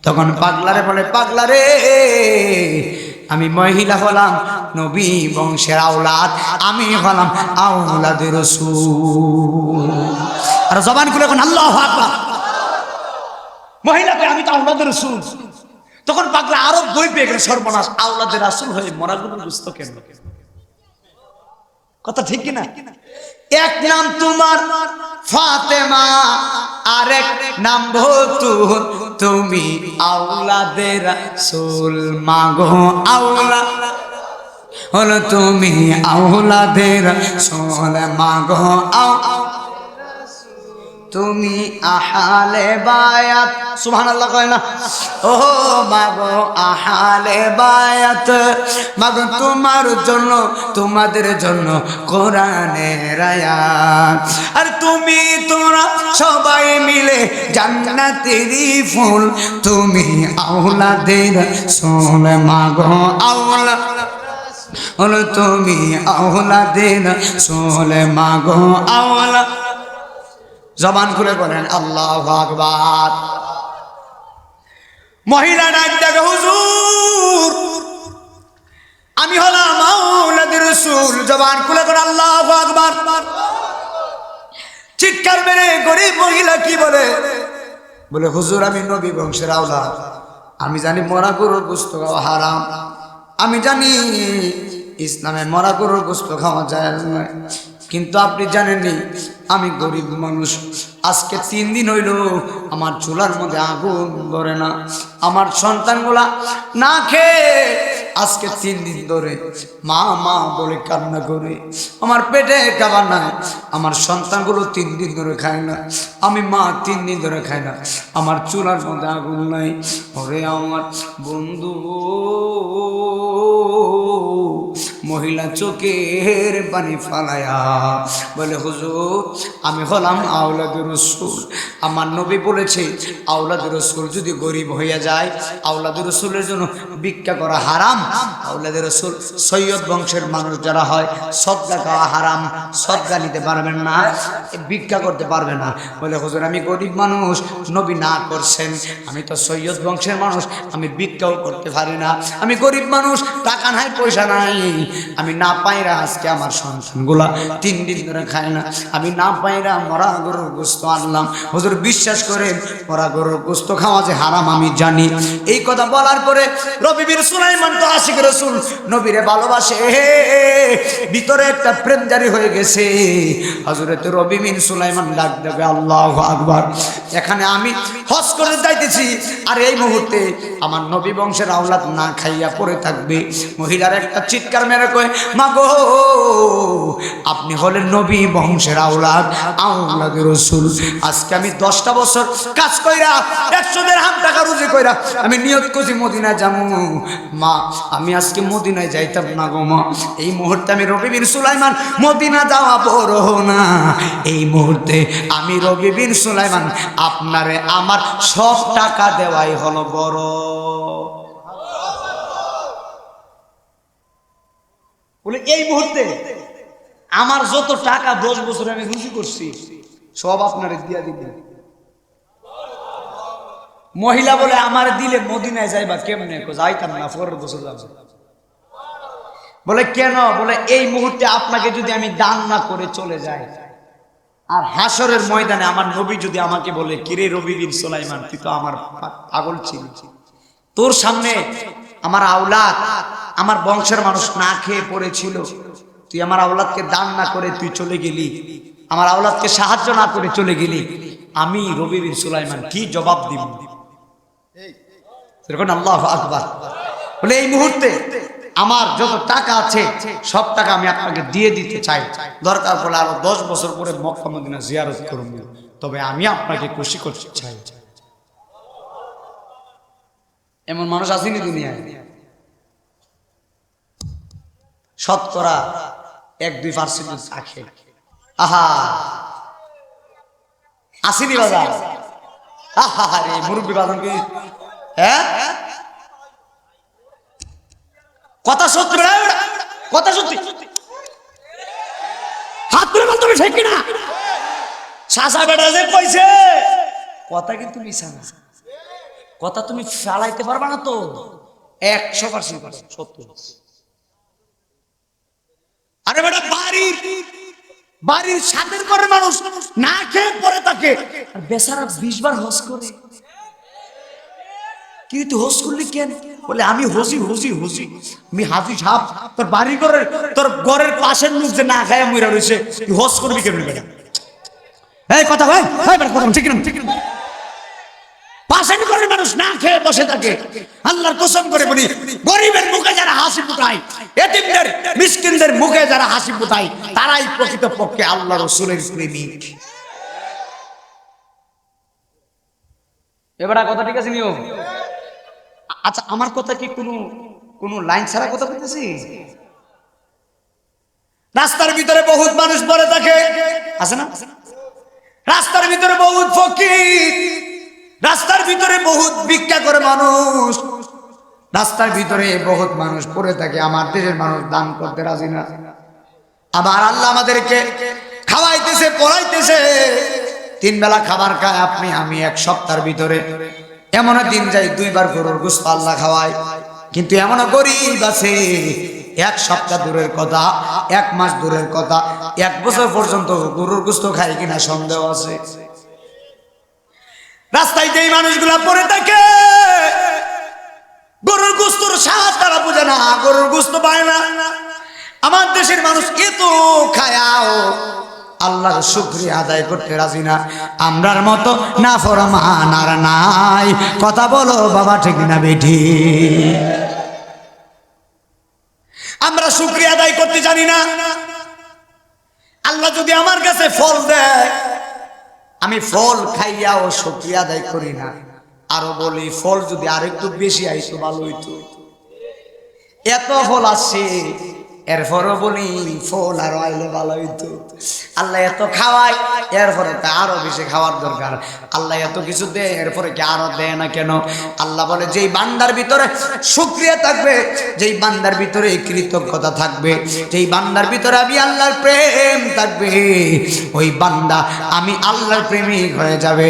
তখন পাগলারে বলে পাগলারে আমি মহিলা হলাম নবী বংশের আওলাদ, আমি হলাম আওলাদে রাসূল। আর জবান খুলে এখন আল্লাহু আকবার। মহিলাকে আমি তো আওলাদে রাসূল। তখন পাগলা আরো বই পেয়ে গেল, সর্বনাশ, আওলাদে রাসূল হয়ে মরা গরুর গোশত কেন? কথা ঠিক কিনা? এক নাম তোমার ফাতেমা, আরেক নাম বতুল, তুমি আওলাদে রাসূল মাগো আওলাদ হলো তুমি আওলাদে রাসূল মাগো তুমি আহালে বায়াত, সুবহানাল্লাহ কয় না? ও মাগো আহালে বায়াত, মাগো তোমার জন্য তোমাদের জন্য কোরআনের আয়াত, আর তুমি তোমরা সবাই মিলে জান্নাতেরই ফুল, তুমি আওলাদে রাসূল মাগো আওলাদ হলো তুমি আওলাদে রাসূল মাগো আওলা। জবান খুলে বলেন আল্লাহু আকবার। মহিলা ডাক দেবে হুজুর আমি হলাম আওলাদে রাসূল। জবান খুলে বলেন আল্লাহু আকবার। চিৎকার মেরে গরিব মহিলা কি বলে? বলে হুজুর আমি নবী বংশের আওলাদ, আমি জানি মরা গরুর গোশত খাওয়া হারাম, আমি জানি ইসলামে মরা গরুর গোশত খাওয়া যায় না, কিন্তু আপনি জানেননি আমি গরিব মানুষ। আজকে 3 দিন হইল আমার চুলার মধ্যে আগুন ধরে না, আমার সন্তানগুলা না খেয়ে আজকে 3 দিন ধরে মা মা বলে কান্না করে, আমার পেটে খাবার নাই, আমার সন্তানগুলো 3 দিন ধরে খায় না, আমি মা 3 দিন ধরে খায় না, আমার চুলার মধ্যে আগুন নাই। ওরে আমার বন্ধু, মহিলা চোখের পানি ফালায়া বলে হুজুর আমি হলাম আওলাদে রাসূল। আমার নবী বলেছে আওলাদে রাসূল যদি গরিব হইয়া যায়, আওলাদে রাসূলের জন্য ভিক্ষা করা হারাম। আওলাদে রাসূল সৈয়দ বংশের মানুষ যারা হয় সদকা খাওয়া হারাম, সদকা নিতে পারবেন না, ভিক্ষা করতে পারবে না। বলে হুজুর আমি গরিব মানুষ, নবী না করছেন, আমি তো সৈয়দ বংশের মানুষ, আমি ভিক্ষাও করতে পারি না, আমি গরিব মানুষ, টাকা নাই পয়সা নাই, আমি না পাইরা আজকে আমার সন্তানগুলা 3 দিন ধরে খায় না, আমি না পাইরা মরা গরুর গোশত আনলাম। হুজুর বিশ্বাস করেন মরা গরুর গোশত খাওয়া যে হারাম আমি জানি। এই কথা বলার পরে রবি বীর সুলাইমান তো আশিক রাসূল, নবীরে ভালোবাসে, ভিতরে একটা প্রেম জারি হয়ে গেছে। হযরত রবি বিন সুলাইমান ডাক দেবে আল্লাহু আকবার। এখানে আমি হজ করে যাইতেছি, আর এই মুহূর্তে আমার নবী বংশের আওলাদ না খাইয়া পড়ে থাকবে। মহিলার একটা চিৎকার মেরে কয় মা গো আপনি হলেন নবী বংশের আওলাদ, আওলাদে রাসূল। আজকে আমি 10টা বছর কাজ কইরা 100 দিরহাম টাকা রুজি কইরা আমি নিয়ত করছি মদিনায় যাবো। মা আমি আজকে মদিনায় যাইতাম না গো মা, এই মুহূর্তে আমি রবি বিন সুলাইমান মদিনা যাওয়া বড় না, এই মুহূর্তে আমি রবি বিন সুলাইমান আপনারে আমার সব টাকা দেওয়াই হলো বড়। বলে এই মুহূর্তে আমার যত টাকা 10 বছর আমি রুজি করছি সব আপনারে দিয়া দিবেন। মহিলা বলে আমার দিলে মদিনায় যাইবা কেমনে? যাইতাম না, পরের বছর যাব। বলে কেন? বলে এই মুহূর্তে আপনাকে যদি আমি দান না করে চলে যাই, আর হাসরের ময়দানে আমার নবী যদি আমাকে বলে কিরে রবি বিন সুলাইমান তুই তো আমার পাগল ছিলি, তোর সামনে আমার আওলাদ আমার বংশের মানুষ না খেয়ে পড়েছিল, তুই আমার আওলাদকে দান না করে তুই চলে গেলি, আমার আওলাদকে সাহায্য না করে চলে গেলি, আমি রবি বিন সুলাইমান কি জবাব দিব? আল্লাহু আকবার। বলে এই মুহূর্তে আমার যত টাকা আছে সব টাকা আমি আপনাকে দিয়ে দিতে চাই, দরকার পড়লে আরো 10 বছর পরে মক্কা মদিনা জিয়ারত করব, তবে আমি আপনাকে খুশি করতে চাই। এমন মানুষ আসেনি দুনিয়ায়? শতকরা 1-2% আছে। আহা আসেনি বাজার? আহা রে মুরব্বী বাজান কি হ্যাঁ কথা সত্যি, কথা সত্যি, হাত তুলে বল তুমি ঠিক কিনা? শাসা বেটা যে কইছে কথা কিন্তু মিছা না, কথা তুমি চালাইতে পারবা না তো 100% সত্য। আরে বেটা বাড়ির সাথের করে মানুষ না খেয়ে পড়ে থাকে, আর বেচারা 20 বার হজ করে। কি তুই হজ করলি কেন? বলে আমি হজি আমি হাজি সাহেব, তোর বাড়ি ঘরের তোর ঘরের পাশের লোক যে না খায় মইরা রইছে, তুই হজ করবি কেন বেটা? এই কথা ভাই বেটা কথা ঠিক না? পাশের ঘরের মানুষ না খেয়ে বসে থাকে, আল্লাহর কসম করে বলি গরিবের মুখে যারা হাসি ফুটায়, এতিমদের মিসকিনদের মুখে যারা হাসি ফুটায়, তারাই প্রকৃতপক্ষে আল্লাহর রাসূলের প্রেমিক। এবারে কথা ঠিক আছে নিও? আচ্ছা আমার কথা কি কোনো লাইন ছাড়া কথা বলতেছি? রাস্তার ভিতরে বহুত মানুষ পড়ে থাকে, আছে না? রাস্তার ভিতরে বহুত ফকির, রাস্তার ভিতরে বহুত ভিক্ষা করে মানুষ, রাস্তার ভিতরে বহুত মানুষ পড়ে থাকে, আমার দেশের মানুষ দান করতে রাজি না। আবার আল্লাহ আমাদেরকে খাওয়াইতেছে, পড়াইতেছে, 3 বেলা খাবার খায় আপনি আমি। এক সপ্তাহের ভিতরে এমন দিন যাই 2 বার গরুর গোশত আল্লাহ খাওয়ায়। কিন্তু এমন গরিব আছে, 1 সপ্তাহ দূরের কথা, 1 মাস দূরের কথা, 1 বছর পর্যন্ত গরুর গোশত খায় কিনা সন্দেহ আছে। রাস্তায় যেই মানুষগুলা পড়ে থাকে, গরুর গোশতর স্বাদ তারা বুঝে না, গরুর গোশত পায় না। আমার দেশের মানুষ এত খায়াও আল্লাহর শুকরিয়া আদায় করতে রাজি না। আমরার মতো নাফরমান আর নাই। কথা বলো বাবা, ঠিক না বেঠি? আমরা শুকরিয়া আদায় করতে জানি না। আল্লাহ যদি আমার কাছে ফল দেয়, আমি ফল খাইয়াও শুকরিয়া আদায় করি না। আরো বলি, ফল যদি আরেকটু বেশি আইতো ভালো হইতো। এত ফল আসছে, এরপরও বলি ফল আরো আইলে ভালো হইতো। আল্লাহ এত খাওয়ায়, এরপরে আরো বেশি খাওয়ার দরকার। আল্লাহ এত কিছু দেয়, এরপরে কি আরো দেয় না কেন? আল্লাহ বলে, যেই বান্দার ভিতরে শুকরিয়া থাকবে, যেই বান্দার ভিতরে কৃতজ্ঞতা থাকবে, যেই বান্দার ভিতরে আমি আল্লাহর প্রেম থাকবে, ওই বান্দা আমি আল্লাহর প্রেমিক হয়ে যাবে।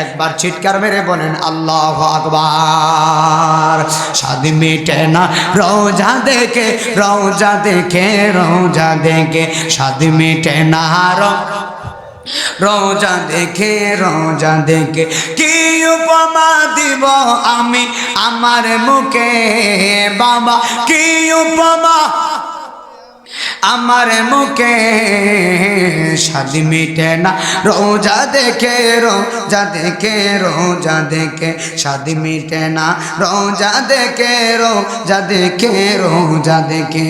একবার চিৎকার মেরে বলেন আল্লাহু আকবার। স্বাদ মিটে না রোজা দেখে, রোজা দেখে, রোজা দেখে, স্বাদ মিটে না রোজা দেখে, রোজা দেখে। কি উপমা দিব আমি আমার মুখে বাবা, কি উপমা আমার মুখে, স্বাদ মিটে না রোজা দেখে, রোজা দেখে, রোজা দেখে, স্বাদ মিটে না রোজা দেখে, রোজা দেখে, রোজা দেখে।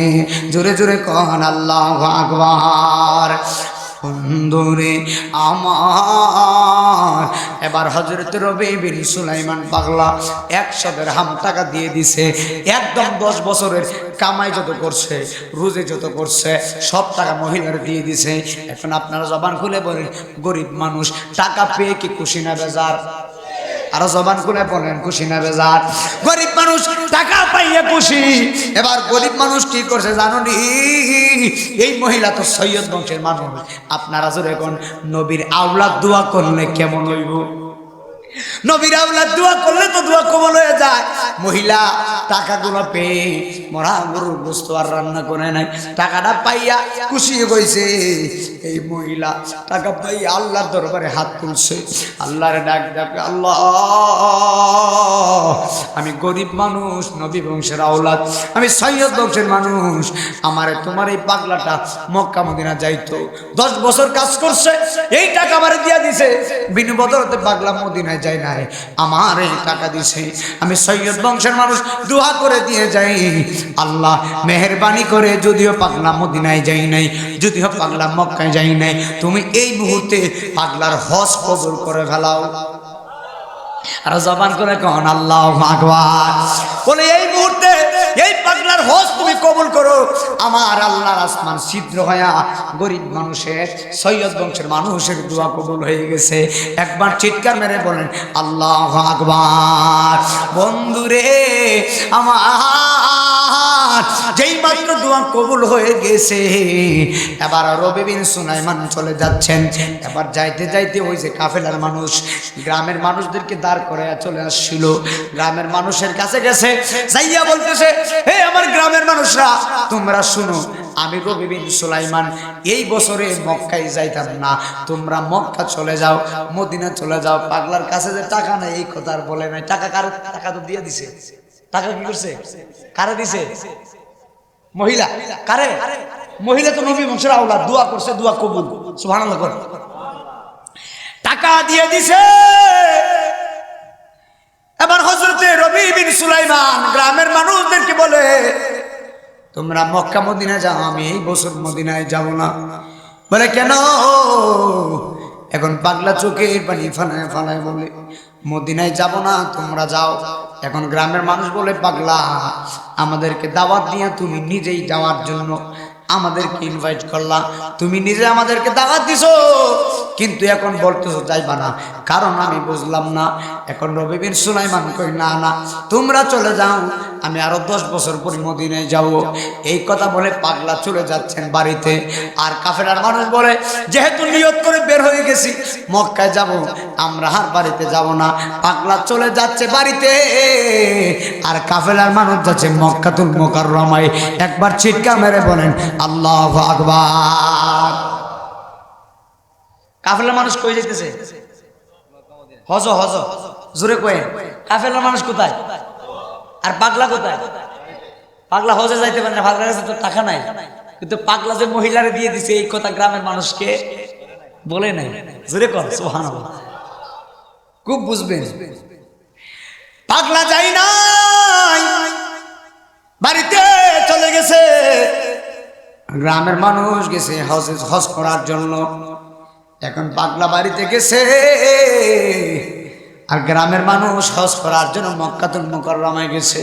জোরে জোরে কন আল্লাহু আকবার। বন্ধুরে আমার, এবার হযরত রবি বিন সুলাইমান পাগলা 100 দিরহাম টাকা দিয়ে দিছে। একদম 10 বছরের কামাই যত করছে, রোজে যত করছে, সব টাকা মহিলার দিয়ে দিছে। এখন আপনারা জবান খুলে বলেন, গরিব মানুষ টাকা পেয়ে কি খুশি না বেজার? আরো জবান খুলে বলেন, খুশি না বেজার? গরিব মানুষ টাকা পাইয়া খুশি। এবার গরিব মানুষ কি করছে জানুনি? এই মহিলা তো সৈয়দ বংশের মানুষ। আপনারা জোরে কোন, নবীর আওলাদ দোয়া করলে কেমন হইব? নবীর আওলাদ দোয়া করলে তো দোয়া কবুল হয়ে যায়। মহিলা টাকাগুলো পেয়ে মরা গরুর গোশত আর রান্না করে নাই, টাকাটা পাইয়া খুশি হয়েছে। এই মহিলা টাকা পাইয়া আল্লাহর দরবারে হাত তুলছে, আল্লাহর ডাক ডাকে, আল্লাহ আমি গরিব মানুষ, নবী বংশের আওলাদ, আমি সৈয়দ বংশের মানুষ। আমারে তোমার এই পাগলাটা মক্কা মদিনা যাইতো, 10 বছর কাজ করছে, এই টাকা আমারে দিয়া দিছে। বিনু বদলতে পাগলা মদিনায় যায় নাই, আমার এই টাকা দিছে। আমি সৈয়দ বংশের মানুষ, দোয়া করে দিয়ে যাই, আল্লাহ মেহেরবানি করে, যদিও পাগলা মদিনায় যাই নাই, যদিও পাগলা মক্কায় যাই নাই, তুমি এই মুহূর্তে পাগলার হজ কবুল করে ফেলাও। আর জবান করে কন আল্লাহু আকবার। বলে এই মুহূর্তে এই পাগলার হজ তুমি কবুল করো। আমার আল্লাহর আসমান ছিদ্র হয়া গরিব মানুষের, সৈয়দ বংশের মানুষের দোয়া কবুল হয়ে গেছে। একবার চিৎকার মেরে বলেন আল্লাহু আকবার। বন্ধুরে আমার, যেই মাত্র দোয়া কবুল হয়ে গেছে, এবার রবি বিন সুলাইমান চলে যাচ্ছেন। এবার যাইতে যাইতে ওই যে কাফেলার মানুষ, গ্রামের মানুষদেরকে দাঁড় করে চলে আসছিল। গ্রামের মানুষের কাছে গেছে, যাইয়া বলতেছে, হে আমার গ্রামের মানুষরা, তোমরা শুনো, আমি রবি বিন সুলাইমান এই বছরে মক্কায় যাইতাম না, তোমরা মক্কা চলে যাও, মদিনা চলে যাও। পাগলার কাছে যে টাকা নাই এই কথা আর বলে নাই। টাকা কার? টাকা তো দিয়ে দিছে। টাকা কি করছে? কারে দিছে? মহিলা। কারে? মহিলা তো নবী বংশের আওলাদ, দোয়া করছে, দোয়া কবুল। সুবহানাল্লাহ। টাকা দিয়ে দিছে। এবার হযরতে রবি বিন সুলাইমান গ্রামের মানুষদেরকে বলে, তোমরা মক্কা মদিনা যাও, আমি এই বছর মদিনায় যাব না। বলে কেন? এখন পাগলা চোখের পানি ফানায় ফানায় বলে, মদিনায় যাব না, তোমরা যাও। এখন গ্রামের মানুষ বলে, পাগলা আমাদেরকে দাওয়াত দিয়ে তুমি নিজেই যাওয়ার জন্য আমাদেরকে ইনভাইট করলা, তুমি নিজে আমাদেরকে দাওয়াত দিছো, কিন্তু এখন বলতেছো যাইবা না, কারণ আমি বুঝলাম না। এখন রবি বিন সুলাইমান কই, না না তোমরা চলে যাও, আমি আরো 10 বছর পর মদিনায় যাব। এই কথা বলে পাগলা চলে যাচ্ছেন বাড়িতে। আর কাফেলার মানুষ বলে যেহেতু নিয়ত করে বের হয়ে গেছি মক্কায় যাব, আমরা আর বাড়িতে যাব না। পাগলা চলে যাচ্ছে বাড়িতে, আর কাফেলার মানুষ যাচ্ছে মক্কাতুল মুকাররমায়। একবার চিৎকার মেরে বলেন আল্লাহু আকবার। কাফেলার মানুষ কই যাইতেছে? হজ হজ জোরে কয়ে। কাফেলার মানুষ কোথায়? আর পাগলা কোথায়? পাগলা হজে যাইতে পারে না, পাগলার কাছে তো টাকা নাই। কিন্তু পাগলা যে মহিলারে দিয়ে দিছে এই কথা গ্রামের মানুষকে বলে নাই। জোরে কর সুবহানাল্লাহ। খুব বুঝবেন। পাগলা যাই নাই, বাড়িতে চলে গেছে। গ্রামের মানুষ গেছে হজ করার জন্য। এখন পাগলা বাড়িতে গেছে, আর গ্রামের মানুষ হজ করার জন্য মক্কাতুল মুকাররমায় গেছে।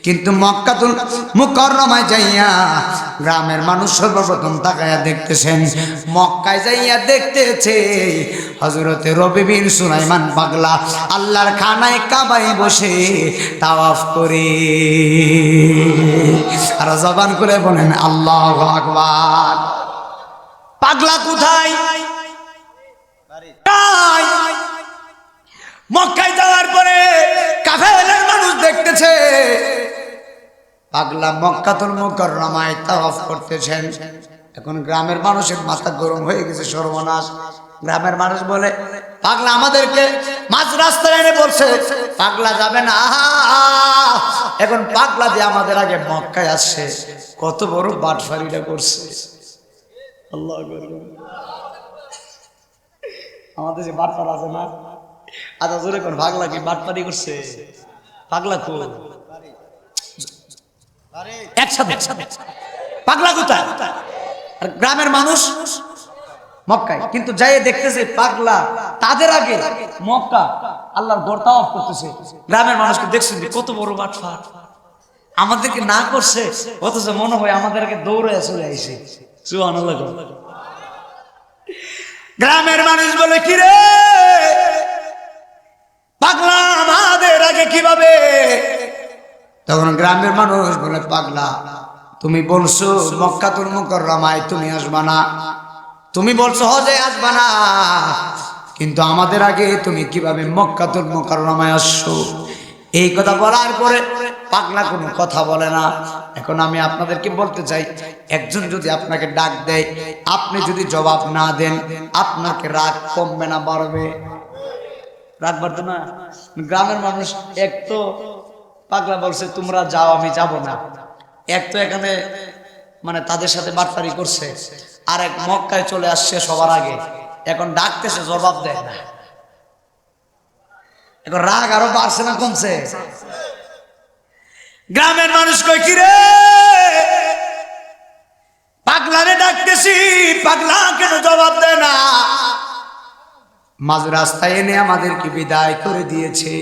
কিন্তু মক্কাতুল মুকাররমায় যাইয়া গ্রামের মানুষ সর্বপ্রথম তাকায়া দেখতেছেন, মক্কায় যাইয়া দেখতেছে হযরতে রবি বিন সুলাইমান পাগলা আল্লাহর খানায় কাবায় বসে তাওয়াফ করে। আর জবান করে বলেন আল্লাহু আকবার। পাগলা কোথায়? মক্কায় যাওয়ার পরে কাফেলার মানুষ দেখতেছে পাগলা মক্কাতুল মুকাররমায় তাওয়াফ করতেছেন। এখন গ্রামের মানুষের মাথা গরম হয়ে গেছে, সর্বনাশ। গ্রামের মানুষ বলে পাগলা আমাদেরকে মাঝ রাস্তায় এনে বলছে পাগলা যাবে না। এখন পাগলা দিয়ে আমাদের আগে মক্কায় আসছে, কত বড় বাটফারিটা করছে। আল্লাহু আকবার। আমাদের যে বাটফার আছে না, আচ্ছা জোরে কোন পাগলা কি বাটপারি করছে? পাগলা কো একসাথে পাগলা কোথায়? আর গ্রামের মানুষ মক্কায়। কিন্তু যাই দেখতেছে পাগলা তাদের আগে মক্কা আল্লাহর ঘর তাওয়াফ করতেছে। গ্রামের মানুষকে দেখছেন কত বড় বাটফার, আমাদেরকে না করছে, অথচ মনে হয় আমাদের আগে দৌড়ে চলে আইছে। সুবহানাল্লাহ। গ্রামের মানুষ বলে কি রে পাগলা আমাদের আগে কিভাবে? তখন গ্রামের মানুষ বলে পাগলা তুমি বলছো মক্কাতুল মুকাররমায় তুমি আসবা না, তুমি বলছো হজে আসবা না, কিন্তু আমাদের আগে তুমি কিভাবে মক্কাতুল মুকাররমায় আসছো? এই কথা বলার পরে পাগলা কোনো কথা বলে না। এখন আমি আপনাদেরকে বলতে চাই, একজন যদি আপনাকে ডাক দেয়, আপনি যদি জবাব না দেন, আপনাকে রাগ কমবে না বাড়বে? রাগ বাড়তো না? গ্রামের মানুষ এক তো পাগলা বলছে তোমরা যাও আমি যাব না, এক তো এখানে মানে তাদের সাথে বাটপারি করছে, আর এক মক্কায় চলে আসছে সবার আগে, এখন ডাকতেছে জবাব দেয় না। এখন রাগ আরো বাড়ছে না কমছে? গ্রামের মানুষ কই কি রে পাগলারে ডাকতেছি, পাগলা কেন জবাব দেয় না? মাঝ রাস্তায় এনে আমাদেরকে বিদায় করে দিয়েছে,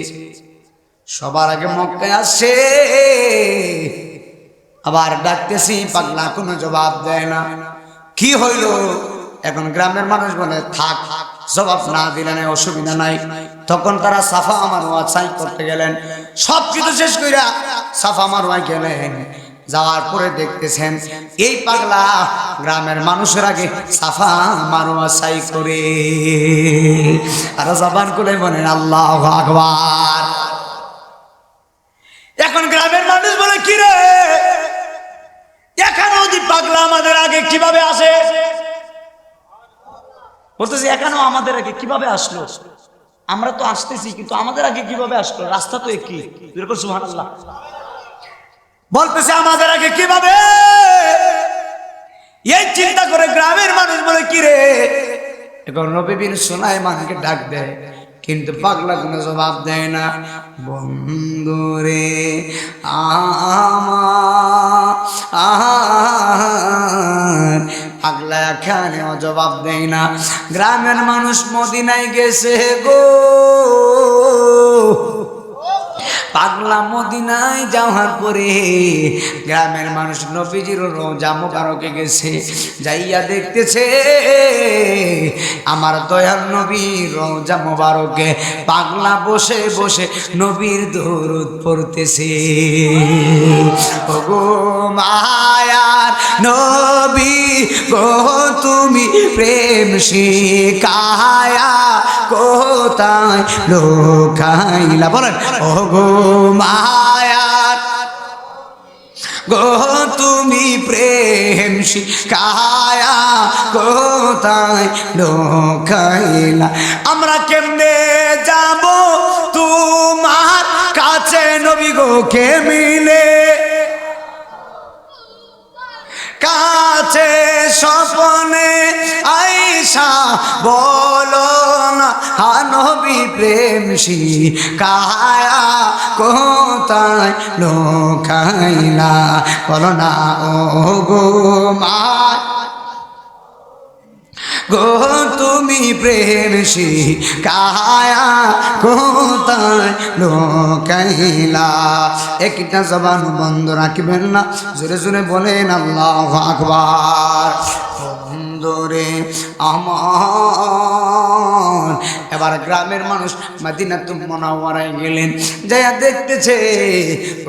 সবার আগে মক্কায় আসছে, আবার ডাকতেছি পাগলা কোনো জবাব দেয় না। কি হইল? এখন গ্রামের মানুষ বলে থাক, জবাব না দিলে অসুবিধা নাই। তখন তারা সাফা মারওয়া সাই করতে গেলেন, সব কিছু শেষ কইরা সাফা মারওয়ায় গেলেন। যাওয়ার পরে দেখতেছেন এই পাগলা গ্রামের মানুষের আগে সাফা মারওয়া সাই করে। আর জবান করে বলেন আল্লাহু আকবার। এখন গ্রামের মানুষ বলে কি রে এখানে যদি পাগলা আমাদের আগে কিভাবে আসে? বলতেছি এখানেও আমাদের আগে কিভাবে আসলো? আমরা তো আসতেছি, কিন্তু আমাদের আগে কিভাবে আসলো? রাস্তা তো একই। সুবহানাল্লাহ। বলতেছে আমাদের আগে কিভাবে? এই চিন্তা করে গ্রামের মানুষ বলে কি রে, এখন নবী বিন সুলাইমানকে ডাক দেয়, কিন্তু পাগলা কোনো জবাব দেয় না। বন্ধুরে আমার পাগলা এখানেও জবাব দেয় না। গ্রামের মানুষ মদিনায় গেছে গো, পাগলা মদিনায় যাওয়ার পরে গ্রামের মানুষ নবীজির রওজা মোবারকে গেছে, যাইয়া দেখতেছে আমার দয়াল নবীর রওজা মোবারকে পাগলা বসে বসে নবীর দরুদ পড়তেছে। ওগো মায়ার নবী গো তুমি প্রেম শিখায়া কোথায় লোকাইলা, বলেন ওগো মায়ার গো তুমি প্রেম শিখায়া কোথায় লোকাইলা। আমরা কেমনে যাব তোমার কাছে নবী গো, কে মিলে কাছে স্বপ্নে আইসা বলো না নবী প্রেম শিখায়া কোথায় লোকাইলা, বলো না ও গো মা গো তুমি প্রেম শিখায়া কোথায় লোকাইলা। একটা জবান বন্ধ রাখবেন না, জোরে জোরে বলেন আল্লাহু আকবার। বন্ধুরে আমার, এবার গ্রামের মানুষ মদিনাতুল মুনাওয়ারায় গেলেন, যাইয়া দেখতেছে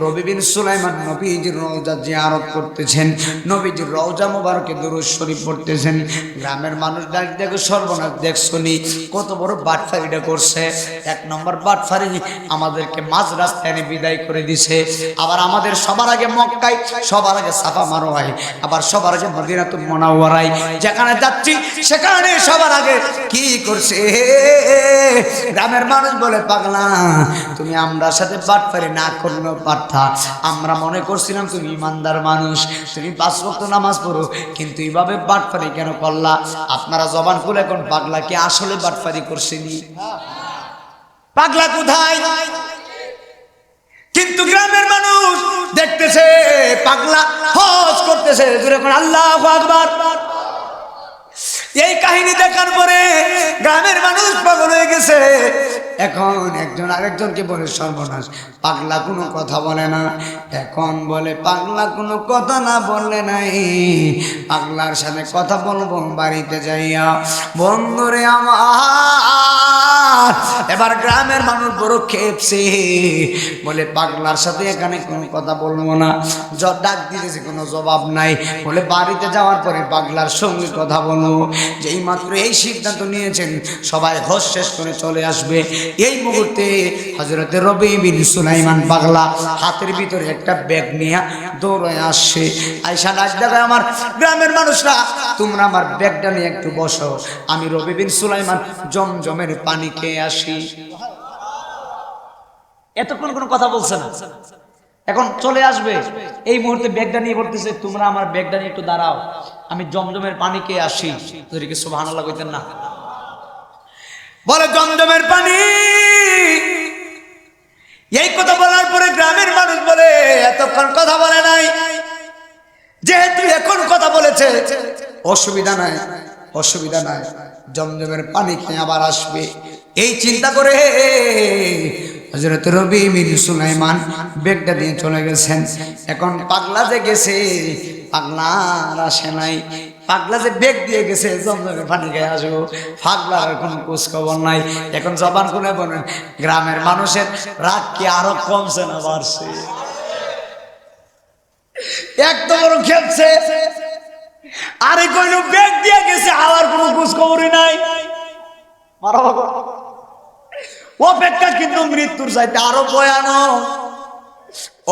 রবি বিন সুলাইমান নবীজির রওজা জিয়ারত করতেছেন, নবীজির রওজা মোবারকে দুরূদ শরীফ পড়তেছেন। গ্রামের মানুষ ডাক দেখো, সর্বনাশ দেখছনি কত বড় বাটফারিটা করছে। এক নম্বর বাটফারি, আমাদেরকে মাঝ রাস্তায় এনে বিদায় করে দিছে। আবার আমাদের সবার আগে মক্কায়, সবার আগে সাফা মারোয়ায়, আবার সবার আগে মদিনাতুল মুনাওয়ারায় যেখানে যাচ্ছি সেখানে সবার আগে কি করছে। গ্রামের মানুষ বলে পাগলা তুমি আমরা সাথে বাটফারি না করলেও পারতা, আমরা মনে করছিলাম তুমি ইমানদার মানুষ, তুমি 5 ওয়াক্ত নামাজ পড়ো, কিন্তু এইভাবে বাটফারি কেন করলা? আপনারা জবান খুলে এখন পাগলা কি আসলে বাটফারি করছেনি? পাগলা কোথায়? কিন্তু গ্রামের মানুষ দেখতেছে পাগলা হজ করতেছে, যখন আল্লাহু আকবার। এই কাহিনী দেখার পরে গ্রামের মানুষ পাগল হয়ে গেছে। এখন একজন আরেকজনকে বলে সর্বনাশ, পাগলা কোনো কথা বলে না। এখন বলে পাগলা কোনো কথা না বললে নাই, পাগলার সাথে কথা বলবো বাড়িতে যাইয়া। বন্ধুরে আমার, এবার গ্রামের মানুষ বড় খেপছে, বলে পাগলার সাথে এখানে কোনো কথা বলবো না। ডাক দিতেছে কোনো জবাব নাই, বলে বাড়িতে যাওয়ার পরে পাগলার সঙ্গে কথা বলবো। যেই মাত্র এই সিদ্ধান্ত নিয়েছেন সবাই হজ শেষ করে চলে আসবে, এই মুহূর্তে হযরত রবি বিন সুলাইমান পাগলা হাতের ভিতরে একটা ব্যাগ নিয়ে দৌড়ে আসছে। আয়সা ডাক দেবে, আমার গ্রামের মানুষরা তোমরা আমার ব্যাগটা নিয়ে একটু বসো, আমি রবি বিন সুলাইমান জমজমের পানি খেয়ে আসি। এতক্ষণ কোনো কথা বলছে না, এখন চলে আসবে। এই মুহূর্তে ব্যাগটা নিয়ে বলতেছে তোমরা আমার ব্যাগটা নিয়ে একটু দাঁড়াও, আমি জমজমের পানি খেয়ে আসি। যদি কি সুবহানাল্লাহ কইতেন না? বলে জমজমের পানি। এই কথা বলার পরে গ্রামের মানুষ বলে এতক্ষণ কথা বলে নাই, যেহেতু এখন কথা বলেছে অসুবিধা নাই, অসুবিধা নাই, জমজমের পানি খেয়ে আবার আসবে। এই চিন্তা করে হযরত রবি বিন সুলাইমান ব্যাগটা দিয়ে চলে গেছেন। এখন পাগলা যে গেছে, পাগলা আর আসে নাই। পাগলা যে ব্যাগ দিয়ে গেছে জমজমের পানি খেয়ে আসবো, পাগলার কোনো খোঁজ খবর নাই। এখন জবান খুলে বলেন, গ্রামের মানুষের রাগ কি আরো কমছে না বাড়ছে? একদম বড় খেপছে। আরে কইল ব্যাগ দিয়ে গেছে, আবার কোনো খোঁজ খবরই নাই। অপেক্ষা কিন্তু মৃত্যুর চাইতে আরো ভয়ানক।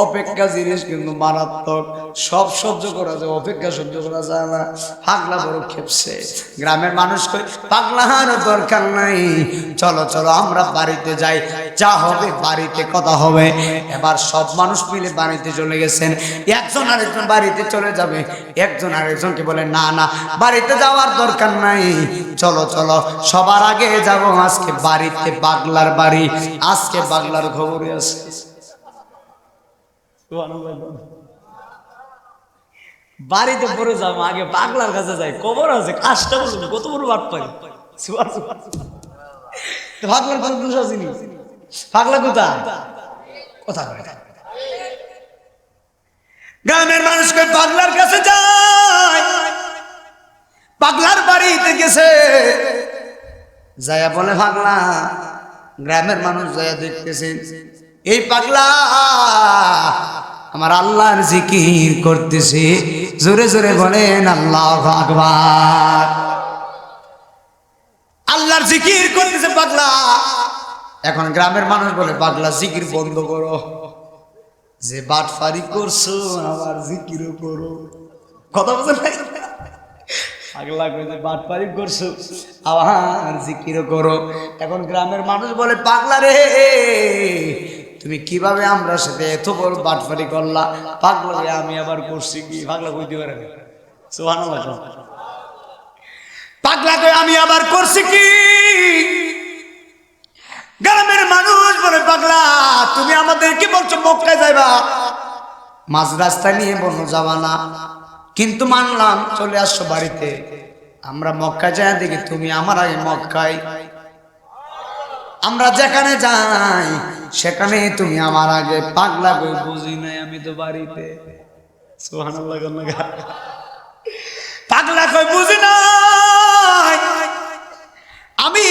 অপেক্ষা জিনিস কিন্তু মারাত্মক, সব সহ্য করা যায়, অপেক্ষা সহ্য করা যায় না। পাগলা বড় খেপছে। গ্রামের মানুষ কই পাগলার দরকার নাই, চলো চলো আমরা বাড়িতে যাই, যা হবে বাড়িতে কথা হবে। এবার সব মানুষ মিলে বাড়িতে চলে গেছেন। একজন আরেকজন বাড়িতে চলে যাবে, একজন আরেকজনকে বলে না না বাড়িতে যাওয়ার দরকার নাই, চলো চলো সবার আগে যাব আজকে বাড়িতে, পাগলার বাড়ি, আজকে পাগলার খবরই আছে। বাড়িতে পরে যাবো, আগে পাগলার কাছে যাই, খবর আছে কাজটা বলুন কত বড় বাট পাই। পাগলার কোনো দোষ আসেনি, পাগলা কোথা? কথা বলে গ্রামের মানুষকে পাগলার কাছে যায়, পাগলার বাড়িতে গেছে, যায়া বলে পাগলা, গ্রামের মানুষ যায়া দেখতেছে এই পাগলা আমার আল্লাহর জিকির করতেছে, জোরে জোরে বলেন আল্লাহু আকবার। আল্লাহর জিকির করতেছে পাগলা। এখন গ্রামের মানুষ বলে পাগলা জিকির বন্ধ করো, যে বাটফারি করছো আবার জিকিরও করো। কথা বলছেন ভাই? পাগলা কইছে বাটফারি করছো আবার জিকিরও করো। এখন গ্রামের মানুষ বলে পাগলা রে, তুমি কিভাবে আমরা সাথে এত বড় বাটফারি করলা? পাগলা রে, আমি আবার করছি কি? পাগলা কইতে পারে না, সুবহানাল্লাহ। পাগলা কই আমি আবার করছি কি? গ্রামের মানুষ বলে পাগলা তুমি আমাদেরকে বলছো মক্কায় যাইবা, মাঝ রাস্তায় নিয়ে বললো যাবা না, কিন্তু মানলাম চলে আসছো বাড়িতে, আমরা মক্কায় যাই দেখি তুমি আমার আগে মক্কায়, আমরা যেখানে যাই সেখানে তুমি আমার আগে। পাগলা কই বুঝি নাই আমি তো বাড়িতে। সুবহানাল্লাহ। পাগলা কই বুঝি নাই আমি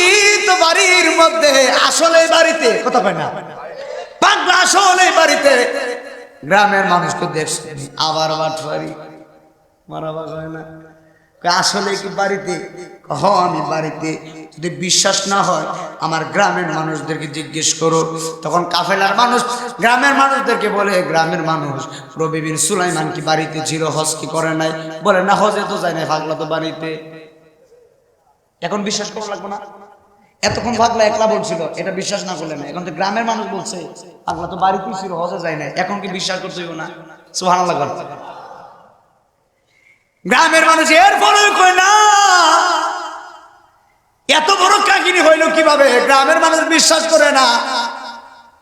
তো বাড়ির মধ্যে, আসলে বাড়িতে। কথা কয় না, পাগলা আসলে বাড়িতে। গ্রামের মানুষকে দেখছে আবার বাটফারি মারাবা কয় না, আসলে কি বাড়িতে? হ আমি বাড়িতে। যদি বিশ্বাস না হয় আমার গ্রামের মানুষদেরকে জিজ্ঞেস করো। তখন কাফেলার মানুষ গ্রামের মানুষদেরকে বলে, গ্রামের মানুষ নবী বিন সুলাইমান কি বাড়িতে ছিল? হজ কি করে নাই? বলে না, হজে তো যায় নাই, পাগলা তো বাড়িতে। এখন বিশ্বাস করা লাগবে না? এতক্ষণ পাগলা একলা বলছিল, এটা বিশ্বাস না করলে না। এখন তো গ্রামের মানুষ বলছে পাগলা তো বাড়িতেই ছিল, হজে যায় নাই, এখন কি বিশ্বাস করতে হইব না? সুবহানাল্লাহ। গ্রামের মানুষ এরপরে কয় না, এত বড় কাহিনী হইল কিভাবে? গ্রামের মানুষ বিশ্বাস করে না।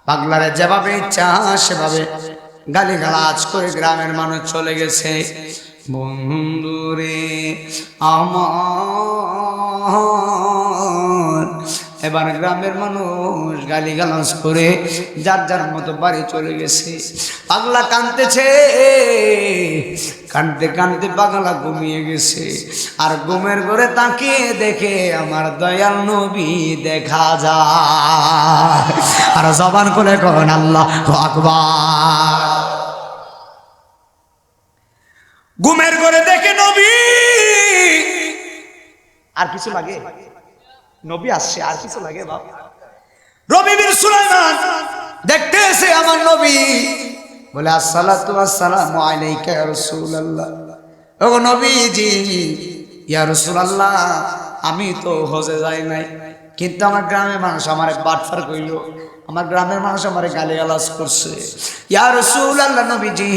পাগলারে যেভাবে ইচ্ছা সেভাবে গালিগালাজ করে গ্রামের মানুষ চলে গেছে। বন্ধুরে আমার, এবার গ্রামের মানুষ গালিগালাজ করে যার যার মতো বাড়ি চলে গেছে। পাগলা কাঁদতেছে, কাঁদতে কাঁদতে পাগলা ঘুমিয়ে গেছে। আর ঘুমের ঘরে তাকিয়ে দেখে আমার দয়াল নবী দেখা যায়। আর জবান খুলে করেন আল্লাহু আকবার। ঘুমের ঘরে দেখে নবী, আর কিছু লাগে? নবী আসছে, আর কিছু লাগে? বাপ নবী বিন সুলাইমান দেখতে এসে আমার নবী বলে আসসালাতু ওয়াসসালামু আলাইকা ইয়া রাসূলুল্লাহ। ও নবীজি, ইয়া রাসূলুল্লাহ, আমি তো হজে যাই নাই, কিন্তু আমার গ্রামের মানুষ আমারে বাটফার কইল, আমার গ্রামের মানুষ আমারে গালিগালাজ করছে। ইয়া রাসূলুল্লাহ, নবীজি,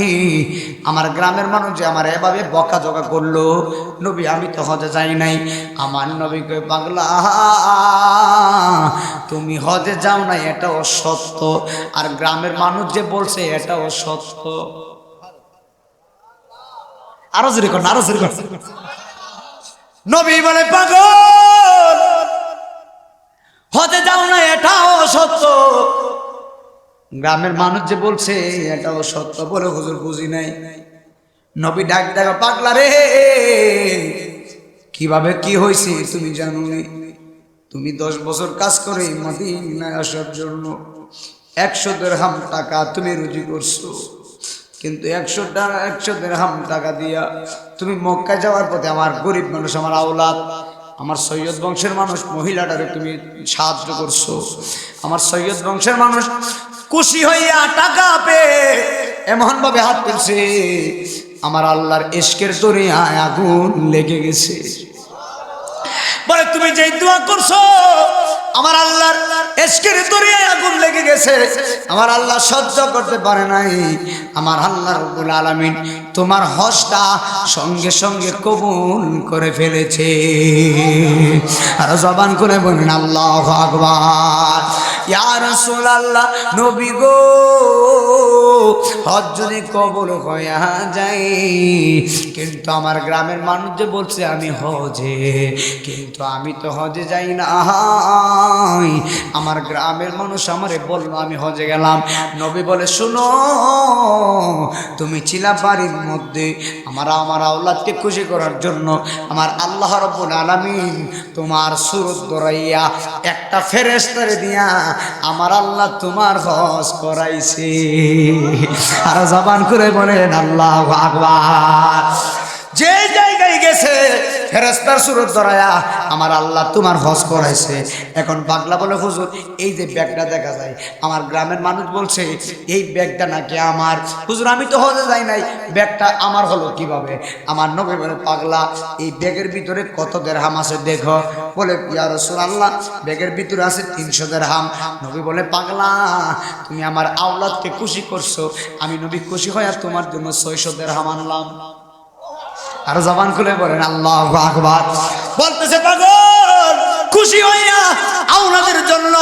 আমার গ্রামের মানুষ যে আমার এভাবে বকাঝকা করলো, নবী আমি তো হজে যাই নাই। আমার নবী কই পাগলা, তুমি হজে যাও নাই এটাও সত্য, আর গ্রামের মানুষ যে বলছে এটাও সত্য। আরো জোরে কর, আরো জোরে কর। নবী বলে পাগল, হজে যাও না এটাও সত্য, গ্রামের মানুষ যে বলছে এটাও সত্য। বলে হুজুর বুঝি নাই। নবী ডাক দেখো, পাগলা রে, কিভাবে কি হয়েছে তুমি জানো নি? তুমি 10 বছর কাজ করে মদিনায় আসার জন্য 100 দিরহাম টাকা তুমি রুজি করছো, কিন্তু 100 দিরহাম টাকা দিয়া তুমি মক্কা যাওয়ার পথে আমার গরিব মানুষ, আমার আওলাদ, আমার সৈয়দ বংশের মানুষ মহিলাটারে তুমি সাহায্য করছো। আমার সৈয়দ বংশের মানুষ খুশি হইয়া টাকা পেয়ে এমন ভাবে হাত তুলছে, আমার আল্লাহর ইশকের দরিয়ায় আগুন লেগে গেছে। বলে তুমি যেই দোয়া করছো আমার আল্লাহর ইশকের দরিয়ায় আগুন লেগে গেছে, আমার আল্লাহ সহ্য করতে পারে নাই। আমার আল্লাহ রব্বুল আলামিন তোমার হজটা সঙ্গে সঙ্গে কবুল করে ফেলেছে। আর জবান করে বলেন আল্লাহু আকবার। ইয়া রাসূলুল্লাহ, নবী গো, হজ যদি কবুল হইয়া যায়, কিন্তু আমার গ্রামের মানুষ যে বলছে আমি হজে, কিন্তু আমি তো হজে যাই না। আমার গ্রামের মানুষ আমারে বললো আমি হজে গেলাম। নবী বলে শুনো, তুমি চিলাবাড়ির মধ্যে আমার আওলাদকে খুশি করার জন্য আমার আল্লাহ রাব্বুল আলামিন তোমার সুরত ধরাইয়া একটা ফেরেশতারে দিয়া আমার আল্লাহ তোমার হজ করাইছে। আর জবান করে বলেন আল্লাহু আকবার। যে জায়গায় গেছে ফেরেশতার সুরত ধরায়া আমার আল্লাহ তোমার হজ করাইছে। এখন পাগলা বলে হুজুর এই যে ব্যাগটা দেখা যায়, আমার গ্রামের মানুষ বলছে এই ব্যাগটা নাকি আমার। হুজুর আমি তো হজে যাই নাই, ব্যাগটা আমার হলো কিভাবে? আমার নবী বলে পাগলা এই ব্যাগের ভিতরে কত দিরহাম আছে দেখো। বলে ইয়া রাসূলুল্লাহ ব্যাগের ভিতরে আছে 300 দিরহাম। নবী বলে পাগলা তুমি আমার আওলাদকে খুশি করছো, আমি নবী খুশি হয়ে তোমার জন্য 600 দিরহাম আনলাম। আর জবান খুলে বলেন আল্লাহু আকবার। বলতেছে পাগল খুশি হইয়া আওলাদের জন্য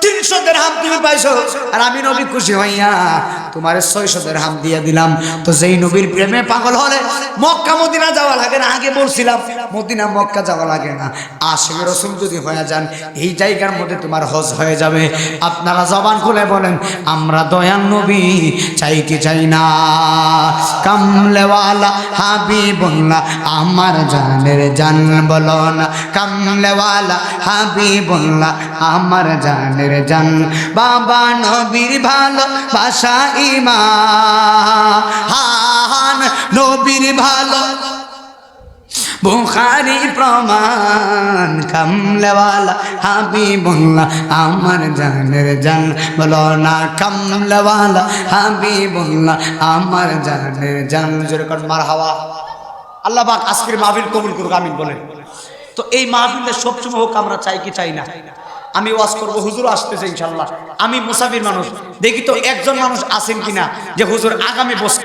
300 দিরহাম তুমি পাইছো, আর আমি নবী খুশি হইয়া তোমার 600 দিরহাম দিয়ে দিলাম। তো যেই নবীর প্রেমে পাগল হলে মক্কা মদিনা যাওয়া লাগে না। আগে বলছিলাম মদিনা মক্কা যাওয়া লাগে না, আশিক রাসূল যদি হয়ে যান এই জায়গার মধ্যে তোমার হজ হয়ে যাবে। আপনারা জবান খুলে বলেন আমরা দয়াল নবী চাই কি চাই না? কামলেওয়ালা হাবিবুল্লাহ আমার জানের জান বলো না, কামলেওয়ালা হাবিবুল্লাহ আমার জানের জান। বাবা নবীর ভালোবাসা ঈমান, নবীর ভালো বুখারী প্রমাণ। কামলেওয়ালা হাবিবুল্লাহ আমার জানের জান বলো না, কামলেওয়ালা হাবিবুল্লাহ আমার জানের জান। যেরকম মারহাবা। আল্লাহ পাক আজকের মাহফিল কবুল করুক, আমিন বলেন। তো এই মাহফিলটা সবসময় হোক, আমরা চাই কি চাই না? আমি ওয়াজ করবো, হুজুর আসতেছে ইনশাল্লাহ। আমি মুসাফির মানুষ, দেখি তো একজন মানুষ আছেন কিনা যে হুজুর আগামী বছর